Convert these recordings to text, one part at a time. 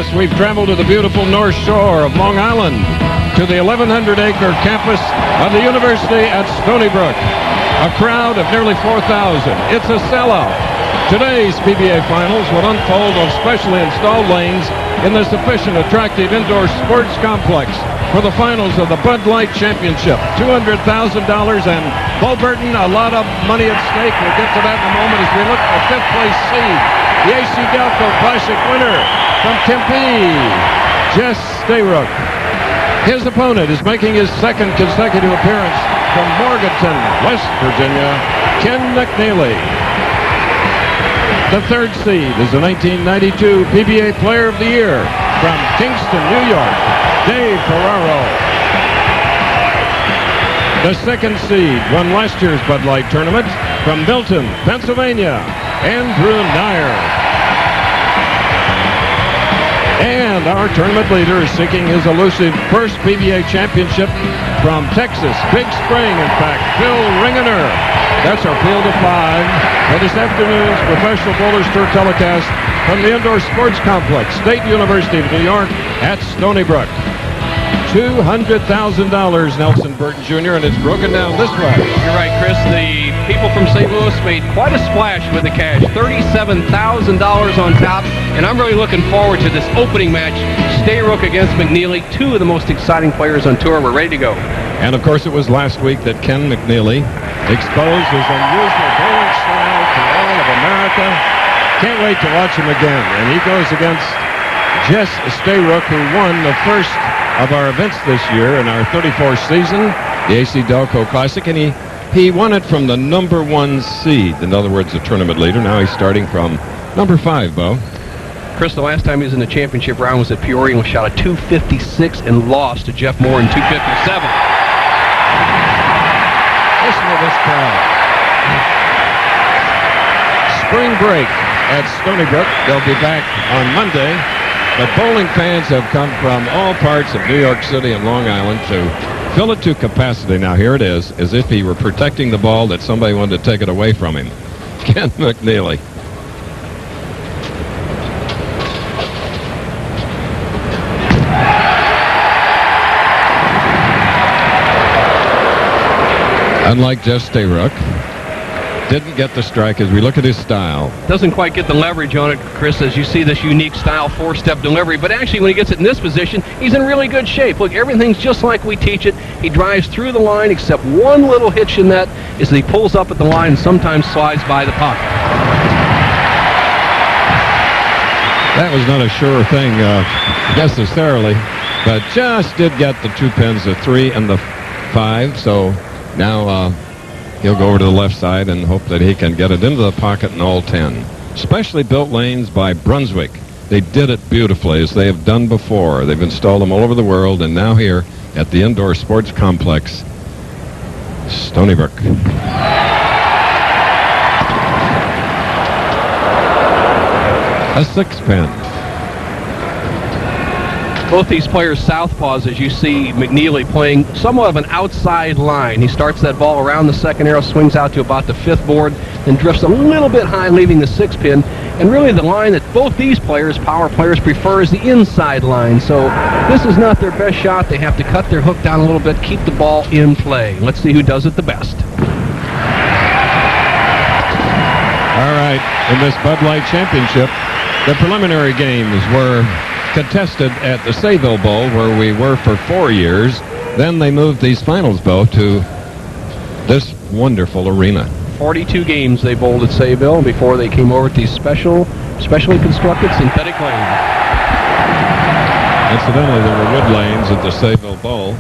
Yes, we've traveled to the beautiful North Shore of Long Island, to the 1,100-acre campus of the university at Stony Brook. A crowd of nearly 4,000. It's a sellout. Today's PBA Finals will unfold on specially installed lanes in the sufficient attractive indoor sports complex for the finals of the Bud Light Championship. $200,000 and Bo Burton, a lot of money at stake. We'll get to that in a moment as we look at the fifth-place seed, the AC Delco Classic winner from Tempe, Jess Stayrook. His opponent is making his second consecutive appearance from Morganton, West Virginia, Ken McNeely. The third seed is the 1992 PBA Player of the Year from Kingston, New York, Dave Ferraro. The second seed won last year's Bud Light tournament from Milton, Pennsylvania, Andrew Neuer. And our tournament leader is seeking his elusive first PBA championship from Texas, Big Spring, in fact, Bill Ringener. That's our field of five for this afternoon's Professional Bowlers Tour telecast from the Indoor Sports Complex, State University of New York at Stony Brook. $200,000, Nelson Burton Jr., and it's broken down this way. You're right, Chris. The people from St. Louis made quite a splash with the cash. $37,000 on top, and I'm really looking forward to this opening match. Stayrook against McNeely, two of the most exciting players on tour. We're ready to go. And, of course, it was last week that Ken McNeely exposed his unusual bowling style to all of America. Can't wait to watch him again. And he goes against Jess Stayrook, who won the first of our events this year in our 34th season, the AC Delco Classic, and he won it from the number one seed. In other words, the tournament leader. Now he's starting from number 5, Bo. Chris, the last time he was in the championship round was at Peoria and shot a .256 and lost to Jeff Moore in .257. Listen to this crowd. Spring break at Stony Brook. They'll be back on Monday. But bowling fans have come from all parts of New York City and Long Island to fill it to capacity. Now here it is, as if he were protecting the ball that somebody wanted to take it away from him. Ken McNeely. Unlike Jess Stayrook, didn't get the strike as we look at his style. Doesn't quite get the leverage on it, Chris, as you see this unique style, four-step delivery. But actually, when he gets it in this position, he's in really good shape. Look, everything's just like we teach it. He drives through the line, except one little hitch in that is that he pulls up at the line and sometimes slides by the pocket. That was not a sure thing necessarily, but just did get the 2 pins, the 3 and the 5, so now he'll go over to the left side and hope that he can get it into the pocket in all 10. Specially built lanes by Brunswick. They did it beautifully, as they have done before. They've installed them all over the world, and now here at the Indoor Sports Complex, Stony Brook. A 6-pin. Both these players southpaws, as you see McNeely playing somewhat of an outside line. He starts that ball around the second arrow, swings out to about the 5th board, then drifts a little bit high, leaving the 6-pin. And really the line that both these players, power players, prefer is the inside line. So this is not their best shot. They have to cut their hook down a little bit, keep the ball in play. Let's see who does it the best. All right, in this Bud Light Championship, the preliminary games were contested at the Sayville Bowl, where we were for 4 years. Then they moved these finals, Bo, to this wonderful arena. 42 games they bowled at Sayville before they came over to these specially constructed synthetic lanes. Incidentally, there were wood lanes at the Sayville Bowl.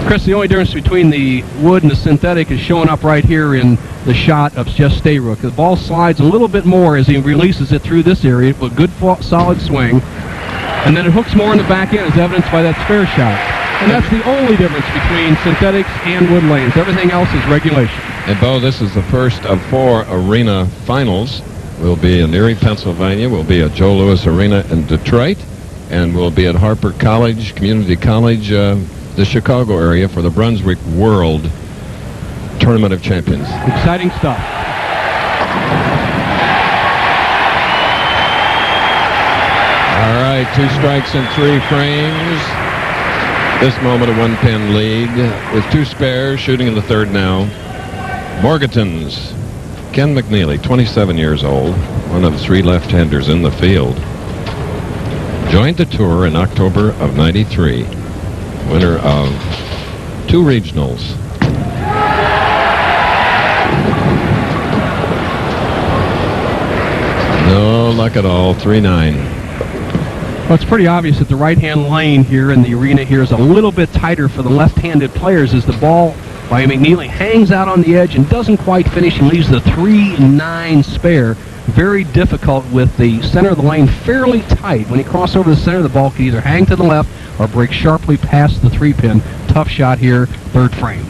Chris, the only difference between the wood and the synthetic is showing up right here in the shot of Jess Stayrook. The ball slides a little bit more as he releases it through this area with good solid swing. And then it hooks more in the back end, as evidenced by that spare shot. And that's the only difference between synthetics and wood lanes. Everything else is regulation. And, Bo, this is the first of 4 arena finals. We'll be in Erie, Pennsylvania. We'll be at Joe Louis Arena in Detroit. And we'll be at Harper College, Community College, the Chicago area, for the Brunswick World Tournament of Champions. Exciting stuff. All right, 2 strikes and 3 frames. This moment a 1-pin lead with 2 spares, shooting in the 3rd now. Morganton's Ken McNeely, 27 years old, one of 3 left-handers in the field. Joined the tour in October of '93. Winner of 2 regionals. No luck at all, 3-9. Well, it's pretty obvious that the right-hand lane here in the arena here is a little bit tighter for the left-handed players as the ball by McNeely hangs out on the edge and doesn't quite finish. He leaves the 3-9 spare. Very difficult with the center of the lane fairly tight. When he crosses over the center, the ball can either hang to the left or break sharply past the 3-pin. Tough shot here, 3rd frame.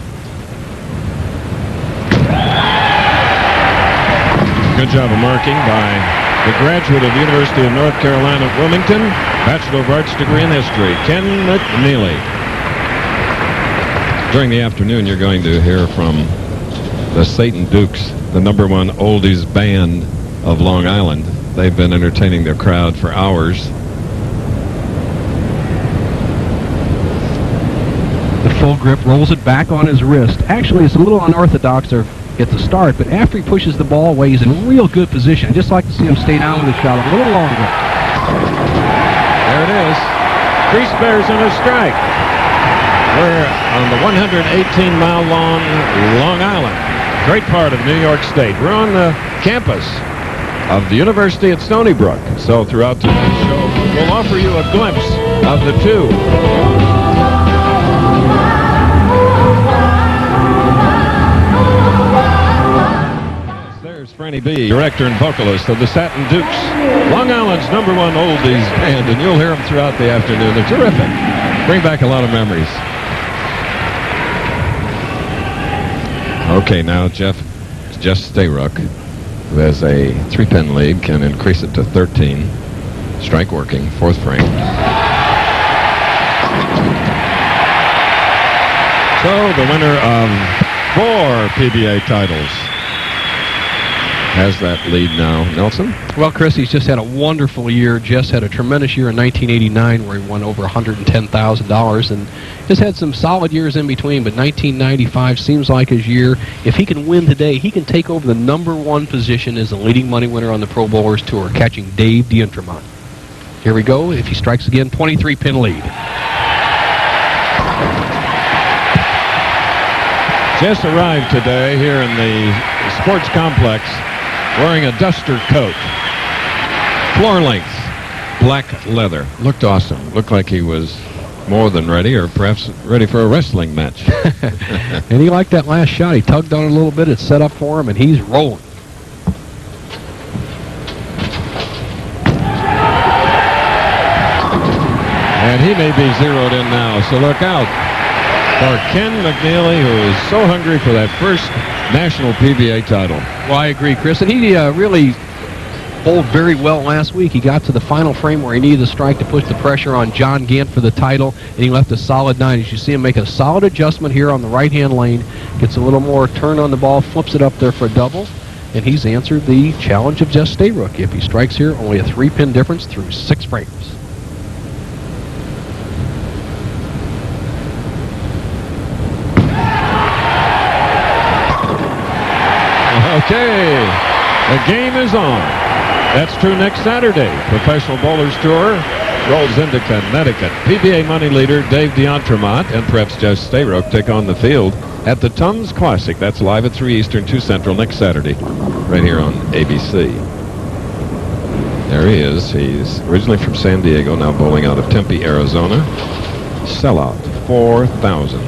Good job of marking by the graduate of the University of North Carolina at Wilmington, Bachelor of Arts degree in history, Ken McNeely. During the afternoon, you're going to hear from the Satan Dukes, the #1 oldies band of Long Island. They've been entertaining their crowd for hours. The full grip, rolls it back on his wrist. Actually, it's a little unorthodox at the start, but after he pushes the ball away, he's in real good position. I'd just like to see him stay down with the shot a little longer. There it is. 3 spares and a strike. We're on the 118-mile long Long Island, great part of New York State. We're on the campus of the University at Stony Brook. So throughout today's show, we'll offer you a glimpse of the 2. Franny B, director and vocalist of the Satin Dukes, Long Island's #1 oldies band, and you'll hear them throughout the afternoon. They're terrific. Bring back a lot of memories. Okay, now Jess Stayrook, who has a 3-pin lead, can increase it to 13. Strike working, 4th frame. So the winner of 4 PBA titles has that lead now. Nelson? Well, Chris, he's just had a wonderful year. Jess had a tremendous year in 1989 where he won over $110,000 and has had some solid years in between, but 1995 seems like his year. If he can win today, he can take over the #1 position as the leading money winner on the Pro Bowlers Tour, catching Dave D'Entremont. Here we go. If he strikes again, 23-pin lead. Jess arrived today here in the sports complex wearing a duster coat, floor length, black leather. Looked awesome. Looked like he was more than ready, or perhaps ready for a wrestling match. And he liked that last shot. He tugged on it a little bit. It's set up for him, and he's rolling. And he may be zeroed in now, so look out for Ken McNeely, who is so hungry for that first national PBA title. Well, I agree, Chris. And he really bowled very well last week. He got to the final frame where he needed a strike to push the pressure on John Gant for the title, and he left a solid 9. As you see him make a solid adjustment here on the right-hand lane, gets a little more turn on the ball, flips it up there for a double, and he's answered the challenge of Jess Stayrook. If he strikes here, only a 3-pin difference through 6 frames. Okay, the game is on. That's true next Saturday. Professional Bowlers Tour rolls into Connecticut. PBA money leader Dave D'Entremont and perhaps Jess Stayrook take on the field at the Tums Classic. That's live at 3 Eastern, 2 Central next Saturday, right here on ABC. There he is. He's originally from San Diego, now bowling out of Tempe, Arizona. Sellout, 4,000.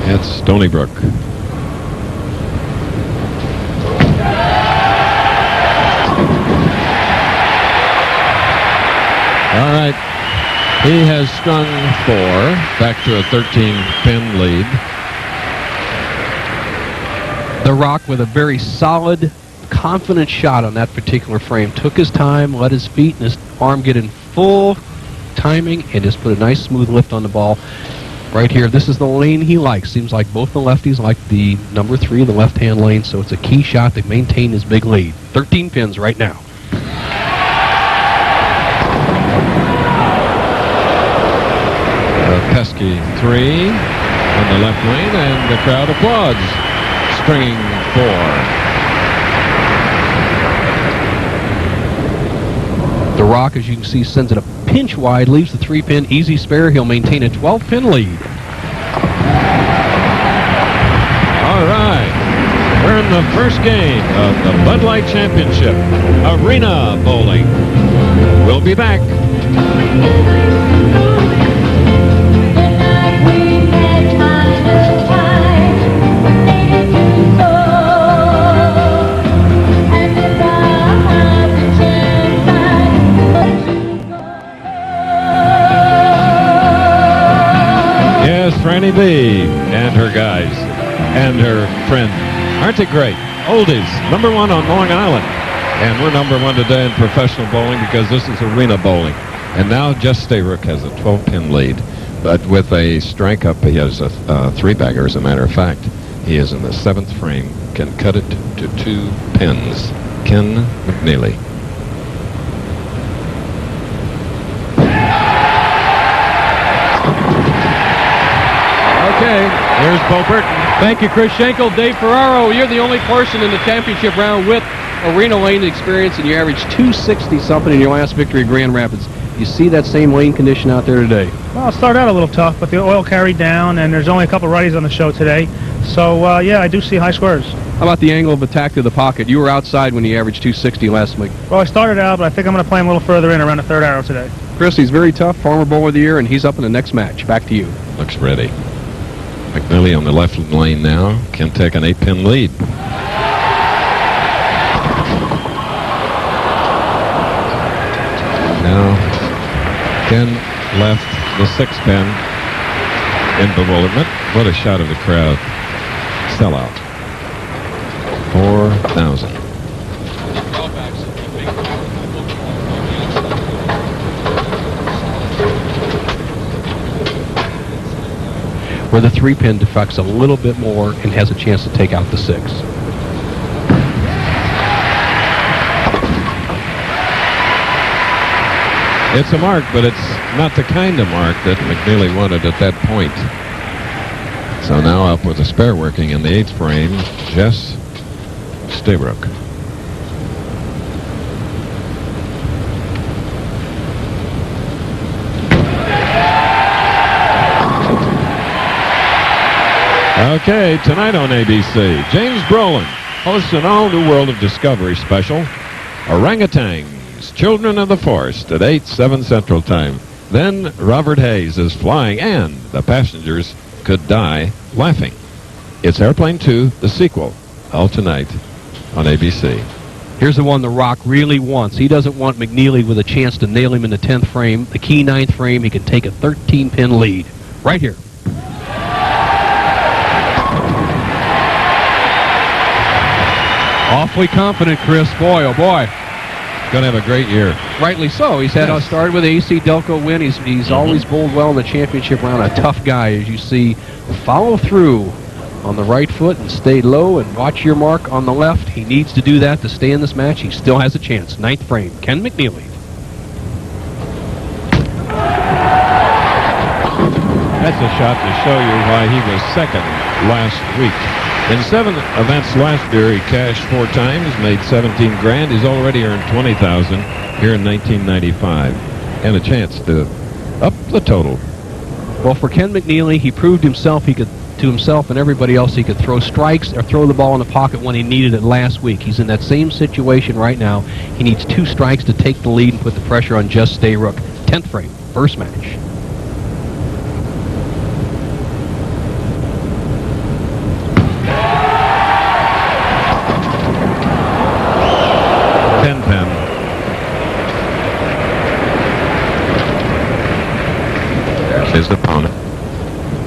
At Stony Brook. All right, he has strung 4, back to a 13-pin lead. The Rock with a very solid, confident shot on that particular frame. Took his time, let his feet and his arm get in full timing, and just put a nice smooth lift on the ball. Right here, this is the lane he likes. Seems like both the lefties like the number 3, the left-hand lane, so it's a key shot to maintain his big lead. 13 pins right now. pesky 3 on the left lane, and the crowd applauds. Stringing 4. The Rock, as you can see, sends it a pinch wide, leaves the 3-pin, easy spare. He'll maintain a 12-pin lead. All right. We're in the first game of the Bud Light Championship, Arena Bowling. We'll be back. Yes, Franny B and her guys and her friend. Aren't they great? Oldies, #1 on Long Island. And we're #1 today in professional bowling because this is arena bowling. And now Jess Stayrook has a 12-pin lead. But with a strike up, he has a 3-bagger, as a matter of fact. He is in the 7th frame, can cut it to 2 pins. Ken McNeely. Okay, here's Bo Burton. Thank you, Chris Schenkel. Dave Ferraro, you're the only person in the championship round with arena lane experience, and you averaged 260-something in your last victory at Grand Rapids. You see that same lane condition out there today? Well, it started out a little tough, but the oil carried down, and there's only a couple righties on the show today. So, yeah, I do see high squares. How about the angle of attack to the pocket? You were outside when you averaged 260 last week. Well, I started out, but I think I'm going to play him a little further in around the 3rd arrow today. Chris, he's very tough, former bowler of the year, and he's up in the next match. Back to you. Looks ready. McNeely on the left lane now can take an 8-pin lead. Now Ken left the 6-pin in bewilderment. What a shot of the crowd. Sellout. 4,000. Where the 3-pin defects a little bit more and has a chance to take out the 6. It's a mark, but it's not the kind of mark that McNeely wanted at that point. So now up with a spare working in the 8th frame, Jess Stayrook. Okay, tonight on ABC, James Brolin hosts an all-new World of Discovery special, Orangutans, Children of the Forest, at 8/7 Central Time. Then Robert Hayes is flying, and the passengers could die laughing. It's Airplane 2, the sequel, all tonight on ABC. Here's the one The Rock really wants. He doesn't want McNeely with a chance to nail him in the 10th frame. The key 9th frame, he can take a 13-pin lead. Right here. Awfully confident, Chris. Boy, oh boy. Going to have a great year. Rightly so. He's had started with AC Delco win. He's always bowled well in the championship round. A tough guy, as you see. Follow through on the right foot and stay low and watch your mark on the left. He needs to do that to stay in this match. He still has a chance. 9th frame. Ken McNeely. That's a shot to show you why he was second last week. In 7 events last year, he cashed 4 times, made 17 grand. He's already earned 20,000 here in 1995, and a chance to up the total. Well, for Ken McNeely, he proved himself to himself and everybody else he could throw strikes or throw the ball in the pocket when he needed it last week. He's in that same situation right now. He needs 2 strikes to take the lead and put the pressure on Jess Stayrook. 10th frame, first match. His opponent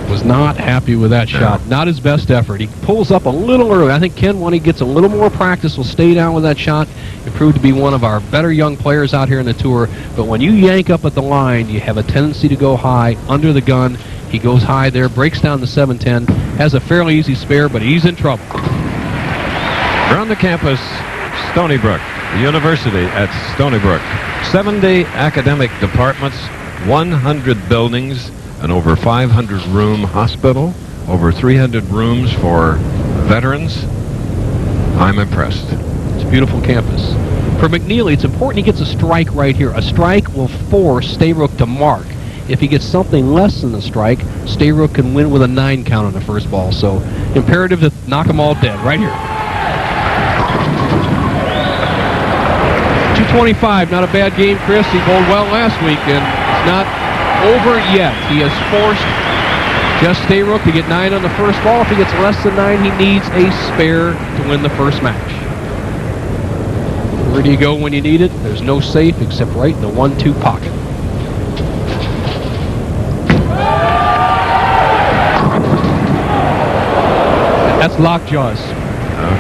was not happy with that shot. Not his best effort. He pulls up a little early. I think Ken, when he gets a little more practice, will stay down with that shot and prove to be one of our better young players out here in the tour. But when you yank up at the line, you have a tendency to go high under the gun. He goes high there, breaks down the 7-10, has a fairly easy spare, but he's in trouble. Around the campus, Stony Brook, the university at Stony Brook. 70 academic departments, 100 buildings, an over 500-room hospital, over 300 rooms for veterans. I'm impressed. It's a beautiful campus. For McNeely, it's important he gets a strike right here. A strike will force Stayrook to mark. If he gets something less than a strike, Stayrook can win with a 9 count on the first ball. So imperative to knock them all dead right here. 225, not a bad game, Chris. He bowled well last week, and it's not over yet. He has forced Jess Stayrook to get 9 on the first ball. If he gets less than 9, he needs a spare to win the first match. Where do you go when you need it? There's no safe except right in the 1-2 pocket. That's lockjaws.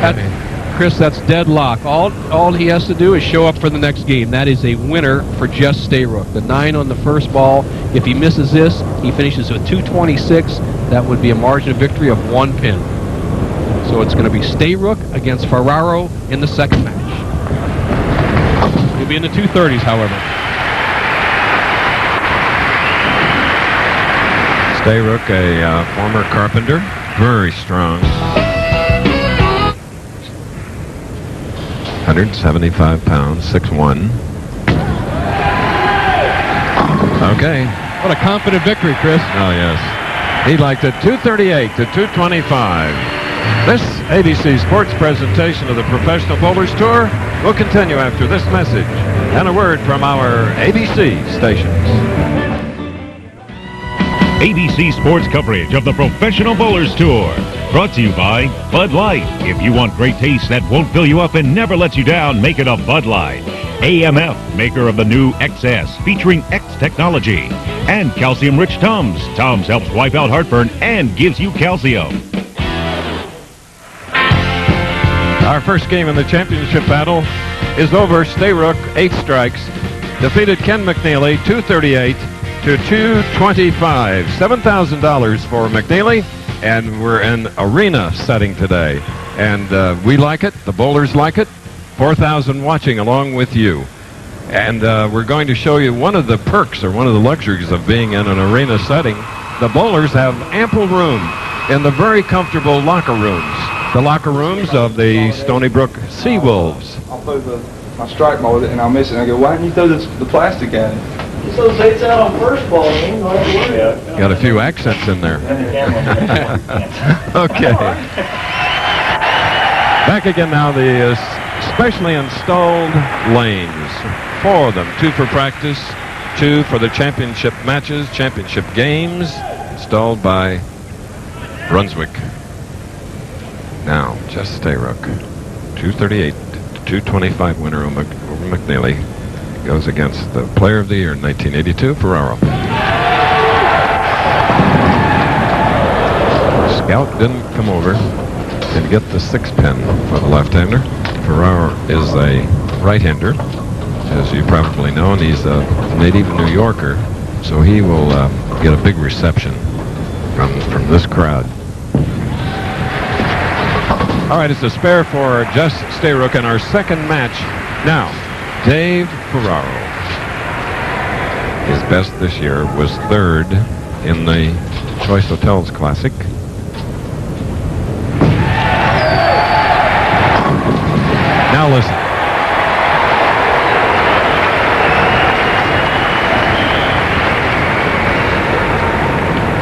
Okay. Chris, that's deadlock. All he has to do is show up for the next game. That is a winner for Jess Stayrook. The 9 on the first ball. If he misses this, he finishes with 226. That would be a margin of victory of 1 pin. So it's going to be Stayrook against Ferraro in the second match. He'll be in the 230s, however. Stayrook, a former carpenter, very strong. 175 pounds, 6'1". Okay. What a confident victory, Chris. Oh, yes. He liked it. 238 to 225. This ABC Sports presentation of the Professional Bowlers Tour will continue after this message and a word from our ABC stations. ABC Sports coverage of the Professional Bowlers Tour. Brought to you by Bud Light. If you want great taste that won't fill you up and never lets you down, make it a Bud Light. AMF, maker of the new XS, featuring X technology. And calcium-rich Tums. Tums helps wipe out heartburn and gives you calcium. Our first game in the championship battle is over. Stayrook, 8 strikes, defeated Ken McNeely, 238 to 225. $7,000 for McNeely, and we're in arena setting today. And we like it. The bowlers like it. 4,000 watching along with you. And we're going to show you one of the perks or one of the luxuries of being in an arena setting. The bowlers have ample room in the very comfortable locker rooms. The locker rooms of the Stony Brook Seawolves. I'll throw my strike ball with it and I'll miss it. And I go, why didn't you throw the plastic at it? So say it's out on first ball, you don't have to worry. Got a few accents in there. Okay. Back again now, the specially installed lanes. 4 of them, 2 for practice, 2 for the championship matches, championship games, installed by Brunswick. Now, Jess Stayrook, 238 to 225 winner over McNeely, goes against the Player of the Year in 1982, Ferraro. Scout didn't come over and get the 6 pin for the left-hander. Ferraro is a right-hander, as you probably know, and he's a native New Yorker, so he will get a big reception from this crowd. All right, it's a spare for Jess Stayrook in our second match. Now, Dave Ferraro. His best this year was 3rd in the Choice Hotels Classic. Now listen.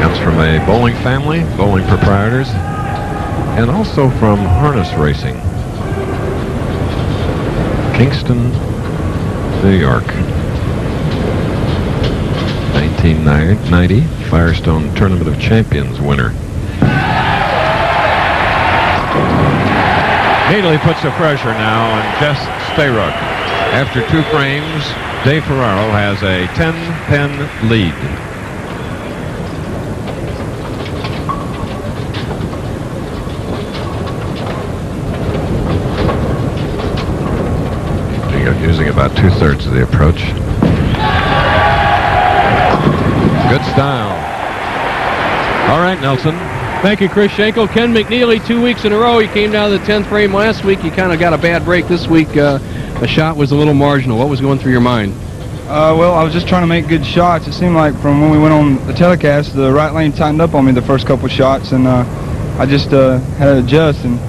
Comes from a bowling family, bowling proprietors, and also from harness racing. Kingston, New York. 1990 Firestone Tournament of Champions winner. Immediately puts the pressure now on Jess Stayrook. After 2 frames, Dave Ferraro has a 10-pin lead. Using about 2/3 of the approach. Good style. All right, Nelson. Thank you, Chris Schenkel. Ken McNeely, 2 weeks in a row. He came down to the 10th frame last week. He kind of got a bad break this week. The shot was a little marginal. What was going through your mind? Well, I was just trying to make good shots. It seemed like from when we went on the telecast, the right lane tightened up on me the first couple shots, and I just had to adjust. And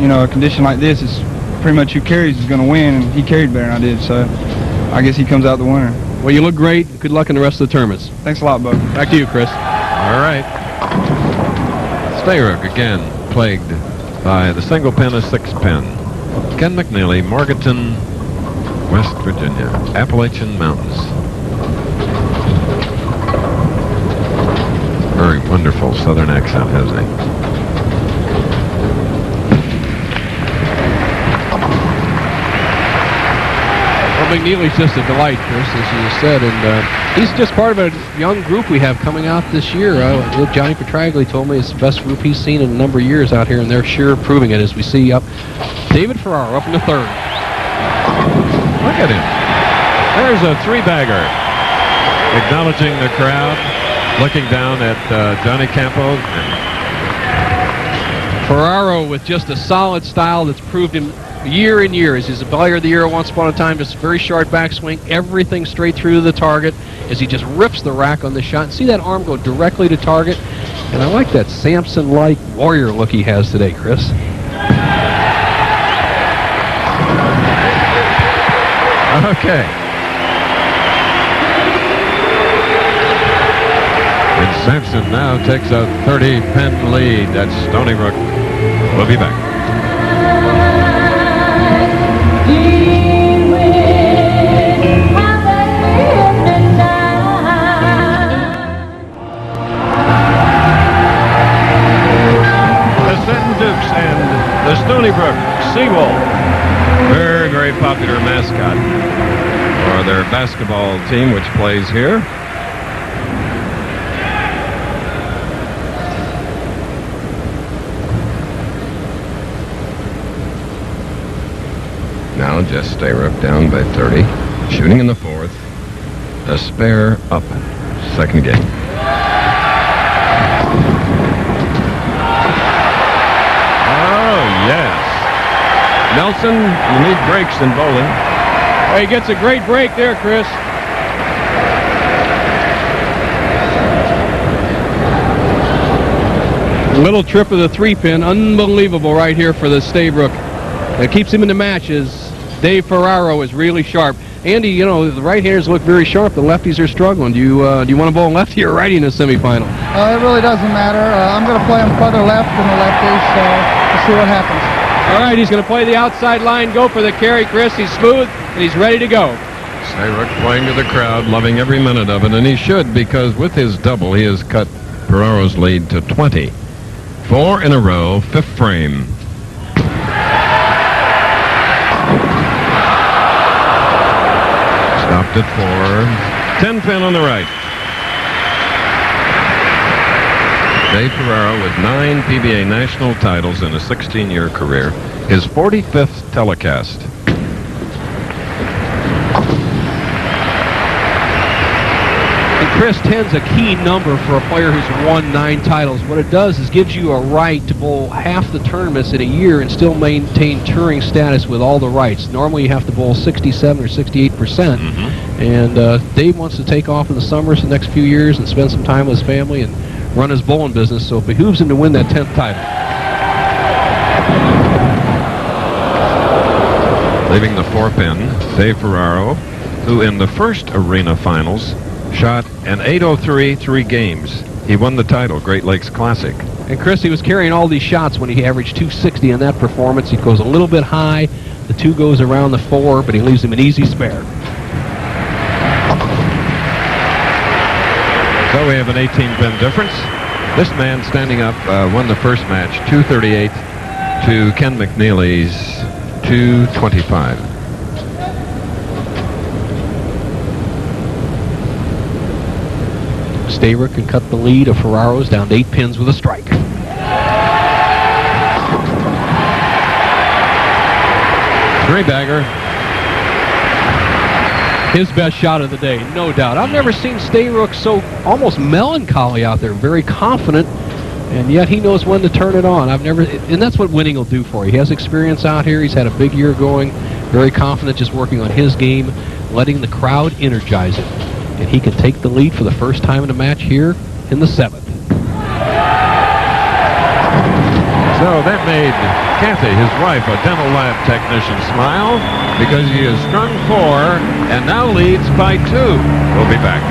you know, a condition like this is pretty much who carries is going to win, and he carried better than I did, so I guess he comes out the winner. Well, you look great. Good luck in the rest of the tournaments. Thanks a lot, Bub. Back to you, Chris. All right. Stayrook again plagued by the single pin, a 6-pin. Ken McNeely, Morganton, West Virginia, Appalachian Mountains. Very wonderful southern accent, hasn't he? Well, McNeely's just a delight, Chris, as you said, and he's just part of a young group we have coming out this year. Johnny Petraglia told me it's the best group he's seen in a number of years out here, and they're sure proving it as we see up David Ferraro up in the third. Look at him. There's a 3-bagger. Acknowledging the crowd, looking down at Johnny Campo. Ferraro with just a solid style that's proved him year in year. He's a player of the year once upon a time, just very sharp backswing, everything straight through to the target as he just rips the rack on the shot. See that arm go directly to target? And I like that Samson-like warrior look he has today, Chris. Okay. And Sampson now takes a 30-pin lead at Stony Brook. We'll be back. The Seton Dukes and the Stony Brook Seawolf. Very, very popular mascot for their basketball team, which plays here. Now Jess Stayrook down by 30, shooting in the fourth. A spare up, second game. Oh, yes. Nelson, you need breaks in bowling. Well, he gets a great break there, Chris. Little trip of the 3-pin, unbelievable right here for the Stayrook. It keeps him in the matches. Dave Ferraro is really sharp. Andy, you know, the right-handers look very sharp. The lefties are struggling. Do you want to bowl lefty or righty in the semifinal? It really doesn't matter. I'm going to play him further left than the lefties, so we'll see what happens. All right, he's going to play the outside line, go for the carry, Chris. He's smooth, and he's ready to go. Stayrook playing to the crowd, loving every minute of it, and he should, because with his double, he has cut Ferraro's lead to 20. 4 in a row, 5th frame. Stopped at 4. 10-pin on the right. Dave Ferraro with 9 PBA national titles in a 16-year career. His 45th telecast. And Chris, 10's a key number for a player who's won 9 titles. What it does is gives you a right to bowl half the tournaments in a year and still maintain touring status with all the rights. Normally you have to bowl 67 or 68%. And Dave wants to take off in the summers the next few years and spend some time with his family and run his bowling business, so it behooves him to win that 10th title. Leaving the 4-pin, Dave Ferraro, who in the first arena finals shot an 803 3 games. He won the title, Great Lakes Classic. And Chris, he was carrying all these shots when he averaged 260 in that performance. He goes a little bit high, the 2 goes around the 4, but he leaves him an easy spare. So we have an 18-pin difference. This man standing up won the first match, 238 to Ken McNeely's 225. Stayrook can cut the lead of Ferraro's down to 8 pins with a strike. Three-bagger. His best shot of the day, no doubt. I've never seen Stayrook so almost melancholy out there, very confident, and yet he knows when to turn it on. And that's what winning will do for you. He has experience out here. He's had a big year going, very confident, just working on his game. letting the crowd energize him. And he can take the lead for the first time in a match here in the 7th. So that made Kathy, his wife, a dental lab technician, smile because he has strung 4 and now leads by 2. We'll be back.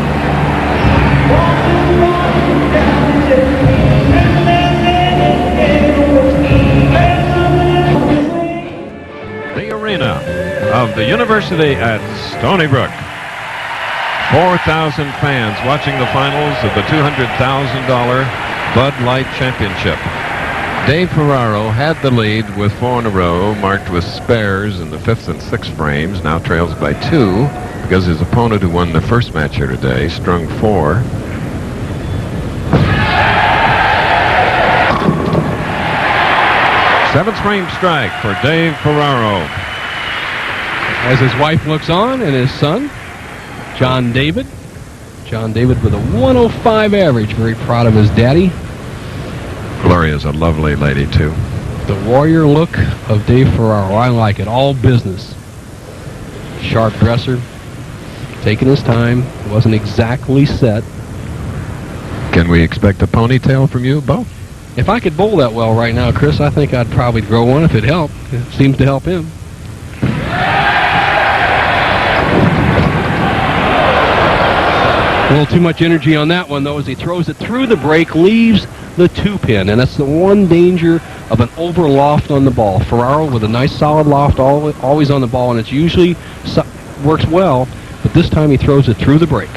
The arena of the University at Stony Brook. 4,000 fans watching the finals of the $200,000 Bud Light Championship. Dave Ferraro had the lead with 4 in a row, marked with spares in the 5th and 6th frames, now trails by 2 because his opponent who won the first match here today strung 4. Seventh frame strike for Dave Ferraro. As his wife looks on and his son, John David. John David with a 105 average. Very proud of his daddy. Gloria's a lovely lady, too. The warrior look of Dave Ferraro. I like it. All business. Sharp dresser. Taking his time. Wasn't exactly set. Can we expect a ponytail from you, Bo? If I could bowl that well right now, Chris, I think I'd probably grow one if it helped. It seems to help him. A little too much energy on that one, though, as he throws it through the break, leaves the 2-pin, and that's the one danger of an over loft on the ball. Ferraro with a nice solid loft, always on the ball, and it's usually works well, but this time he throws it through the break.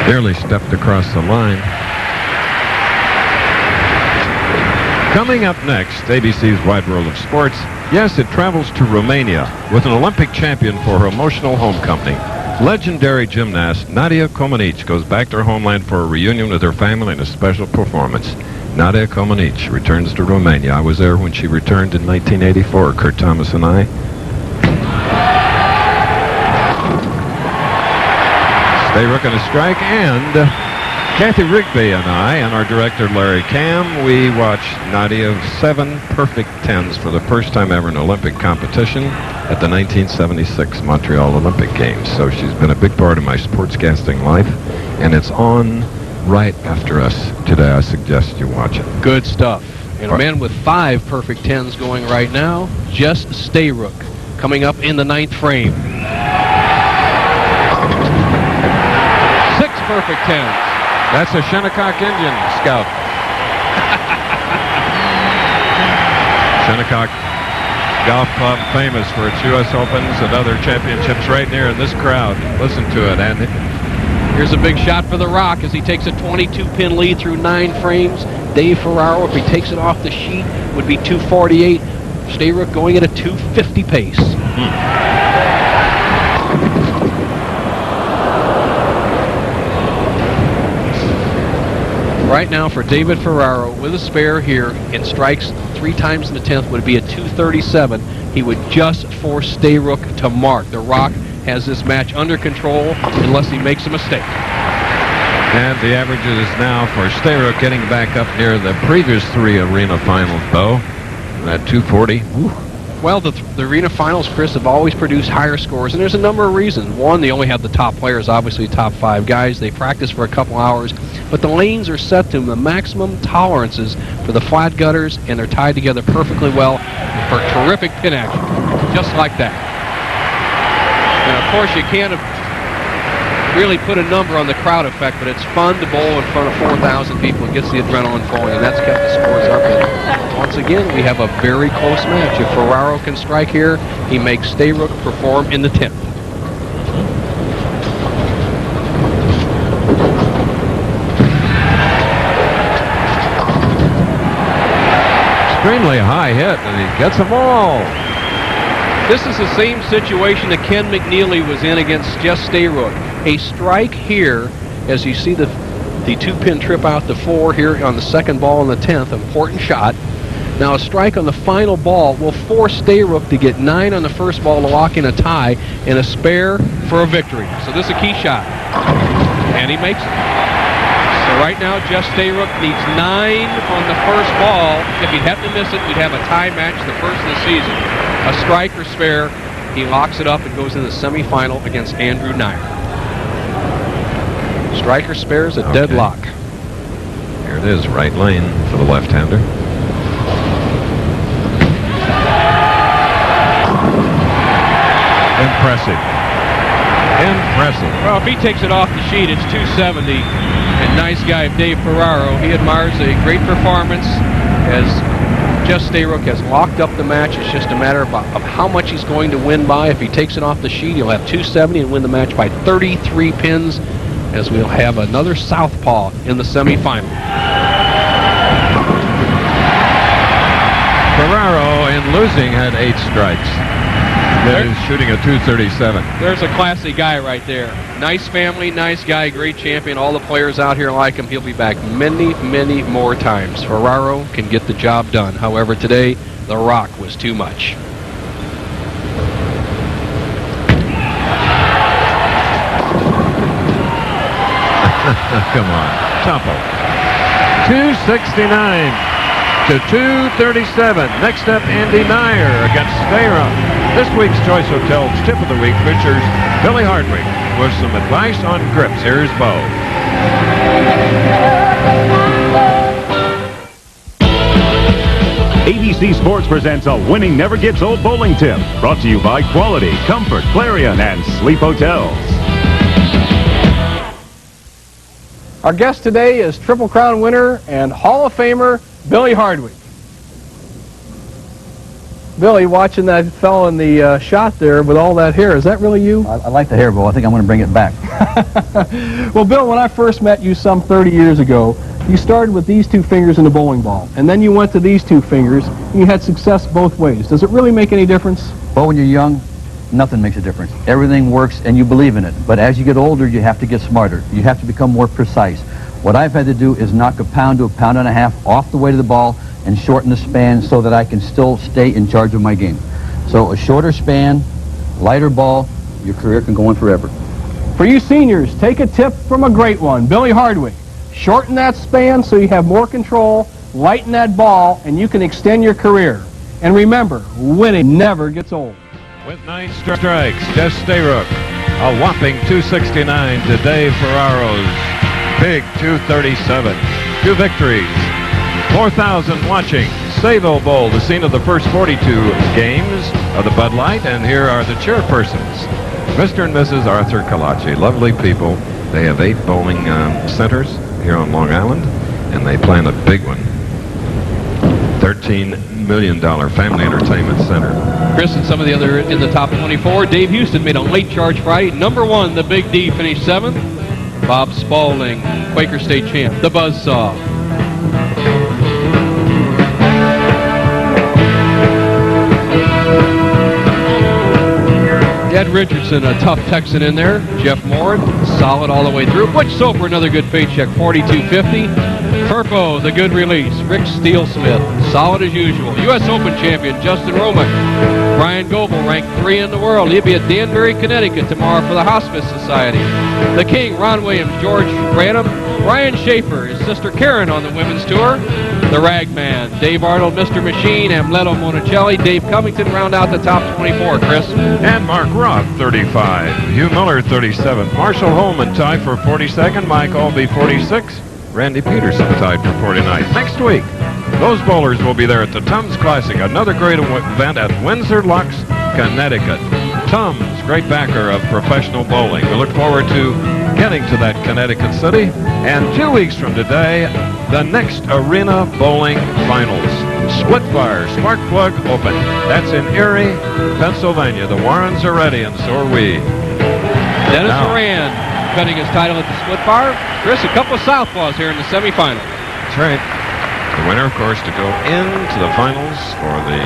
Barely stepped across the line. Coming up next, ABC's Wide World of Sports. Yes, it travels to Romania with an Olympic champion for her emotional homecoming. Legendary gymnast Nadia Comaneci goes back to her homeland for a reunion with her family and a special performance. Nadia Comaneci returns to Romania. I was there when she returned in 1984, Kurt Thomas and I. Stayrook on a strike, and Kathy Rigby and I and our director Larry Cam, we watched Nadia's 7 perfect 10s for the first time ever in Olympic competition at the 1976 Montreal Olympic Games. So she's been a big part of my sportscasting life, and it's on right after us today. I suggest you watch it. Good stuff. And a man with 5 perfect 10s going right now, Jess Stayrook, coming up in the 9th frame. 6 perfect 10s. That's a Shinnecock Indian scout. Shinnecock Golf Club, famous for its U.S. Opens and other championships, right near in this crowd. Listen to it, Andy. Here's a big shot for the Rock as he takes a 22-pin lead through 9 frames. Dave Ferraro, if he takes it off the sheet, would be 248. Stayrook going at a 250 pace. Right now for David Ferraro with a spare here and strikes 3 times in the 10th would be a 237. He would just force Stayrook to mark. The Rock has this match under control unless he makes a mistake. And the averages now for Stayrook getting back up near the previous 3 arena finals, Bo. At 240. Woo. Well, the arena finals, Chris, have always produced higher scores, and there's a number of reasons. One, they only have the top players, obviously top 5 guys. They practice for a couple hours, but the lanes are set to the maximum tolerances for the flat gutters, and they're tied together perfectly well for terrific pin action, just like that. And of course, you can't really put a number on the crowd effect, but it's fun to bowl in front of 4,000 people. It gets the adrenaline flowing, and that's kept the scores up. And once again, we have a very close match. If Ferraro can strike here, he makes Stayrook perform in the 10th. Extremely high hit, and he gets them all. This is the same situation that Ken McNeely was in against Jess Stayrook. A strike here, as you see the 2-pin trip out to 4 here on the second ball in the 10th, important shot. Now a strike on the final ball will force Stayrook to get 9 on the first ball to lock in a tie and a spare for a victory. So this is a key shot. And he makes it. So right now, Jess Stayrook needs 9 on the first ball. If he'd have to miss it, we'd have a tie match, the first of the season. a strike or spare, he locks it up and goes in the semifinal against Andrew Neuer. Strike or spare is a deadlock. Here it is, right lane for the left-hander. Impressive. Impressive. Well, if he takes it off the sheet, it's 270. And nice guy, Dave Ferraro, he admires a great performance as Jess Stayrook has locked up the match. It's just a matter of how much he's going to win by. If he takes it off the sheet, he'll have 270 and win the match by 33 pins, as we'll have another southpaw in the semifinal. Ferraro, in losing, had 8 strikes. He's shooting a 237. There's a classy guy right there. Nice family, nice guy, great champion. All the players out here like him. He'll be back many, many more times. Ferraro can get the job done. However, today, the rock was too much. Come on. Topo. 269 to 237. Next up, Andy Neuer against Stayrook. This week's Choice Hotels Tip of the Week features Billy Hardwick with some advice on grips. Here's Bo. ABC Sports presents a winning never gets old bowling tip. Brought to you by Quality, Comfort, Clarion, and Sleep Hotels. Our guest today is Triple Crown winner and Hall of Famer Billy Hardwick. Billy, watching that fellow in the shot there with all that hair, is that really you? I like the hair, Bo. I think I'm going to bring it back. Well, Bill, when I first met you some 30 years ago, you started with these 2 fingers in the bowling ball, and then you went to these 2 fingers, and you had success both ways. Does it really make any difference? Bo, when you're young, nothing makes a difference. Everything works, and you believe in it. But as you get older, you have to get smarter. You have to become more precise. What I've had to do is knock a pound to a pound and a half off the weight of the ball and shorten the span so that I can still stay in charge of my game. So a shorter span, lighter ball, your career can go on forever. For you seniors, take a tip from a great one, Billy Hardwick. Shorten that span so you have more control, lighten that ball, and you can extend your career. And remember, winning never gets old. With 9 strikes, Jess Stayrook. A whopping 269 to Dave Ferraro's big 237. 2 victories. 4,000 watching. Sayville Bowl, the scene of the first 42 games of the Bud Light, and here are the chairpersons. Mr. and Mrs. Arthur Kalachi, lovely people. They have 8 bowling centers here on Long Island, and they plan a big one. $13 million family entertainment center. Chris, and some of the other in the top 24. Dave Houston made a late charge Friday. Number 1, the Big D, finished 7th. Bob Spaulding, Quaker State champ, the Buzzsaw. Ed Richardson, a tough Texan in there. Jeff Moore, solid all the way through. Butch Soper, another good paycheck, $42.50. Furpo, the good release. Rick Steelsmith, solid as usual. U.S. Open champion Justin Romick. Brian Goebel, ranked 3 in the world. He'll be at Danbury, Connecticut tomorrow for the Hospice Society. The King, Ron Williams, George Branham. Brian Schaefer, his sister Karen on the women's tour. The Ragman, Dave Arnold, Mr. Machine, Amleto Monicelli, Dave Covington round out the top 24, Chris. And Mark Roth, 35. Hugh Miller, 37. Marshall Holman tied for 42nd. Mike Albee, 46. Randy Peterson tied for 49th. Next week, those bowlers will be there at the Tums Classic, another great event at Windsor Locks, Connecticut. Tums, great backer of professional bowling. We look forward to getting to that Connecticut city. And 2 weeks from today, the next Arena Bowling Finals. Splitfire Spark Plug Open. That's in Erie, Pennsylvania. The Warrens are ready, and so are we. Dennis Moran defending his title at the Splitfire. Chris, a couple of southpaws here in the semifinal. That's right. The winner, of course, to go into the finals for the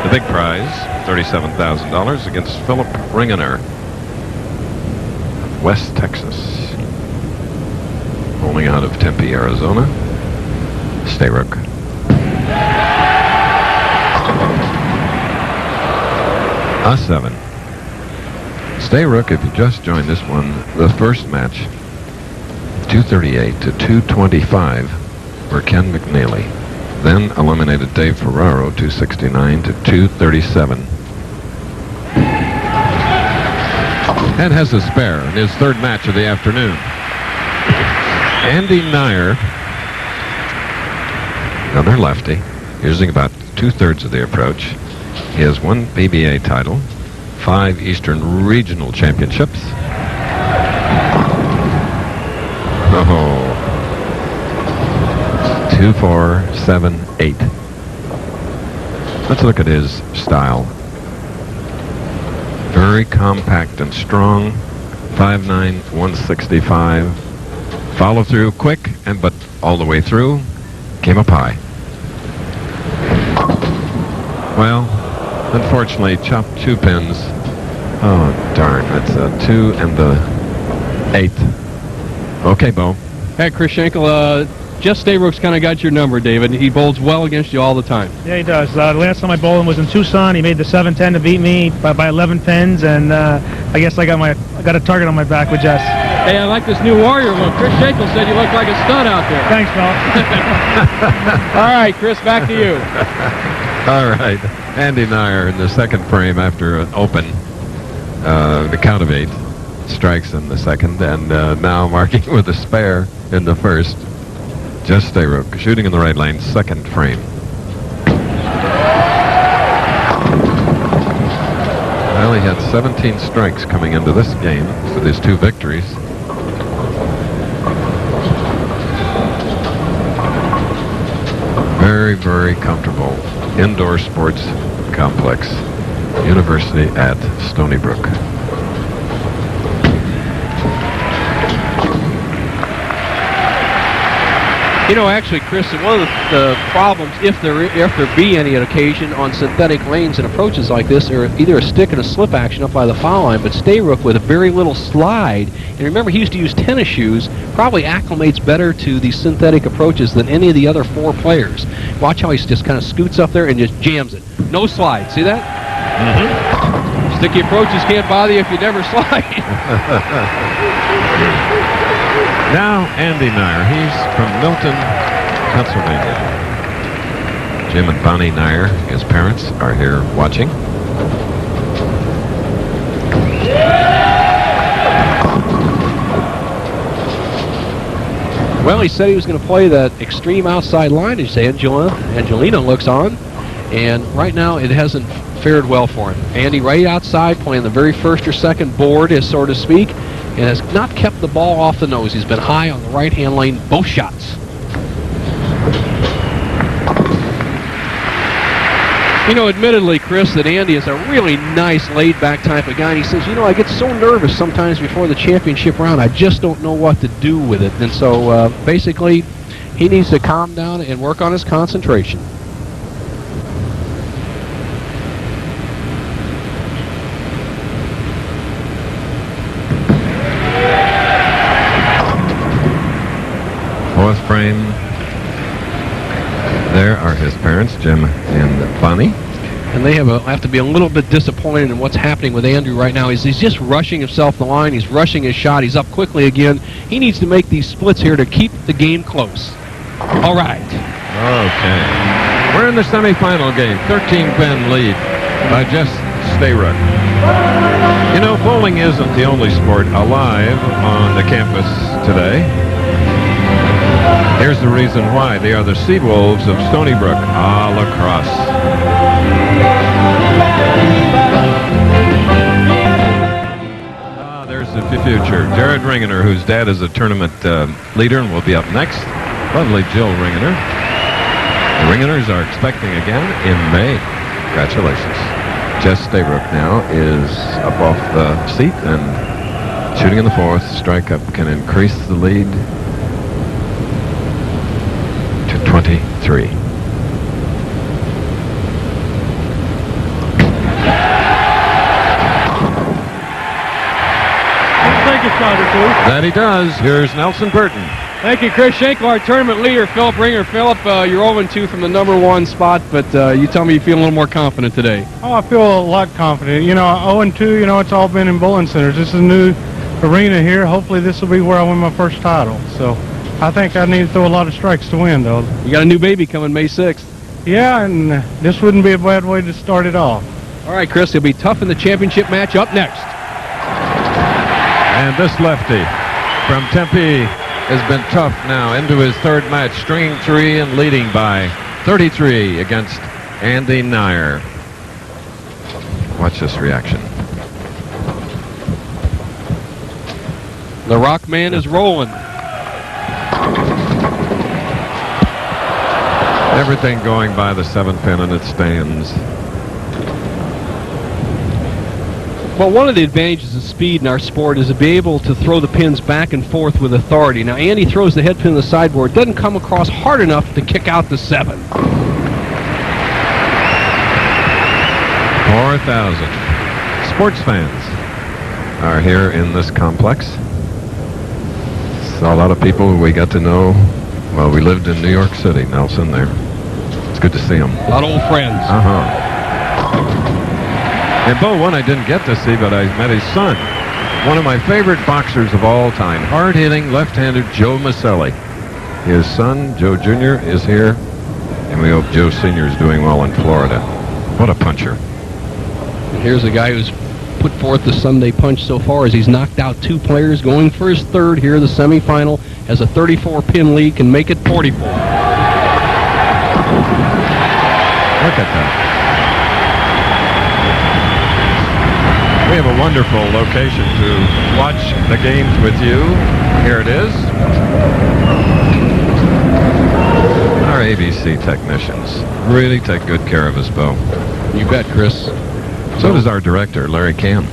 big prize, $37,000, against Philip Ringener, West Texas. Bowling out of Tempe, Arizona. Stayrook. A 7. Stayrook, if you just joined this one, the first match, 238 to 225 for Ken McNeely. Then eliminated Dave Ferraro, 269 to 237 and has a spare in his third match of the afternoon. Andy Neuer, another lefty, using about 2/3 of the approach. He has 1 PBA title, 5 Eastern Regional Championships. Oh, 2, 4, 7, 8. Let's look at his style. Very compact and strong. 5'9", 165. Follow through quick, but all the way through. Came up high. Well, unfortunately, chopped 2 pins. Oh, darn. That's a 2 and the 8th. Okay, Bo. Hey, Chris Schenkel, Jess Stayrook's kind of got your number, David. He bowls well against you all the time. Yeah, he does. The last time I bowled him was in Tucson. He made the 7-10 to beat me by 11 pins, and I guess I got a target on my back with Jess. Hey, I like this new Warrior look. Chris Schenkel said you look like a stud out there. Thanks, Mel. All right, Chris, back to you. All right. Andy Neuer in the second frame after an open, the count of 8 strikes in the second, and now marking with a spare in the first. Jess Stayrook shooting in the right lane, second frame. Well, he had 17 strikes coming into this game with his 2 victories. Very, very comfortable indoor sports complex, University at Stony Brook. You know, actually, Chris, one of the problems, if there be any occasion on synthetic lanes and approaches like this, are either a stick and a slip action up by the foul line, but Stayrook with a very little slide, and remember he used to use tennis shoes, probably acclimates better to these synthetic approaches than any of the other 4 players. Watch how he just kind of scoots up there and just jams it. No slide. See that? Mm-hmm. Sticky approaches can't bother you if you never slide. Now, Andy Neuer, he's from Milton, Pennsylvania. Jim and Bonnie Neuer, his parents, are here watching. Well, he said he was going to play that extreme outside line as Angelina looks on, and right now it hasn't fared well for him. Andy right outside playing the very first or second board, so to speak, and has not kept the ball off the nose. He's been high on the right-hand lane, both shots. You know, admittedly, Chris, that Andy is a really nice, laid-back type of guy. And he says, you know, I get so nervous sometimes before the championship round, I just don't know what to do with it. And so, basically, he needs to calm down and work on his concentration. Fourth frame. There are his parents, Jim and Bonnie. And they have to be a little bit disappointed in what's happening with Andrew right now. He's just rushing himself the line. He's rushing his shot. He's up quickly again. He needs to make these splits here to keep the game close. All right. Okay. We're in the semifinal game. 13-pin lead by Jess Stayrook. You know, bowling isn't the only sport alive on the campus today. Here's the reason why. They are the Seawolves of Stony Brook. Lacrosse. There's the future. Jared Ringener, whose dad is a tournament leader and will be up next. Lovely Jill Ringener. The Ringeners are expecting again in May. Congratulations. Jess Stayrook now is up off the seat and shooting in the fourth. Strike up can increase the lead to 23. That he does. Here's Nelson Burton. Thank you, Chris Schenkel, our tournament leader, Philip Ringer. Philip, you're 0-2 from the number 1 spot, but you tell me you feel a little more confident today. Oh, I feel a lot confident. You know, 0-2, you know, it's all been in bowling centers. This is a new arena here. Hopefully this will be where I win my first title. So I think I need to throw a lot of strikes to win, though. You got a new baby coming May 6th. Yeah, and this wouldn't be a bad way to start it off. All right, Chris, it'll be tough in the championship match up next. And this lefty from Tempe has been tough now into his third match, stringing 3 and leading by 33 against Andy Neuer. Watch this reaction. The Rock Man is rolling. Everything going by the 7-pin, and it stands. Well, one of the advantages of speed in our sport is to be able to throw the pins back and forth with authority. Now, Andy throws the head pin to the sideboard, doesn't come across hard enough to kick out the 7. 4,000 sports fans are here in this complex. Saw a lot of people we got to know while we lived in New York City. Nelson there. It's good to see him. A lot of old friends. And Bo, one I didn't get to see, but I met his son. One of my favorite boxers of all time, hard-hitting, left-handed Joe Maselli. His son, Joe Jr., is here, and we hope Joe Sr. is doing well in Florida. What a puncher. And here's a guy who's put forth the Sunday punch so far as he's knocked out 2 players, going for his third here, the semifinal, has a 34-pin lead, can make it 44. Look at that. We have a wonderful location to watch the games with you. Here it is. Our ABC technicians really take good care of us, Bo. You bet, Chris. So does our director, Larry Cam.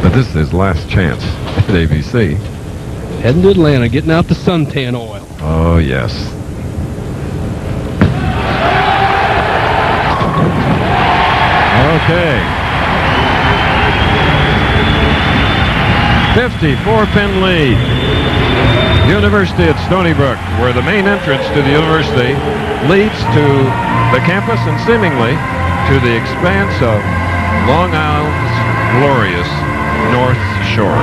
But this is his last chance at ABC. Heading to Atlanta, getting out the suntan oil. Oh, yes. Okay. 54-pin lead. University at Stony Brook, where the main entrance to the university leads to the campus and seemingly to the expanse of Long Island's glorious North Shore.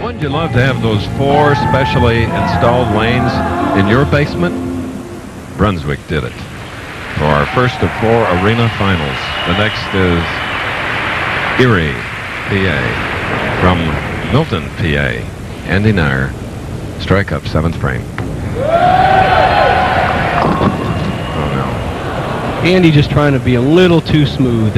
Wouldn't you love to have those 4 specially installed lanes in your basement? Brunswick did it for our first of 4 arena finals. The next is Erie, PA. From Milton, PA, Andy Neuer, strike up 7th frame. Oh no. Andy just trying to be a little too smooth.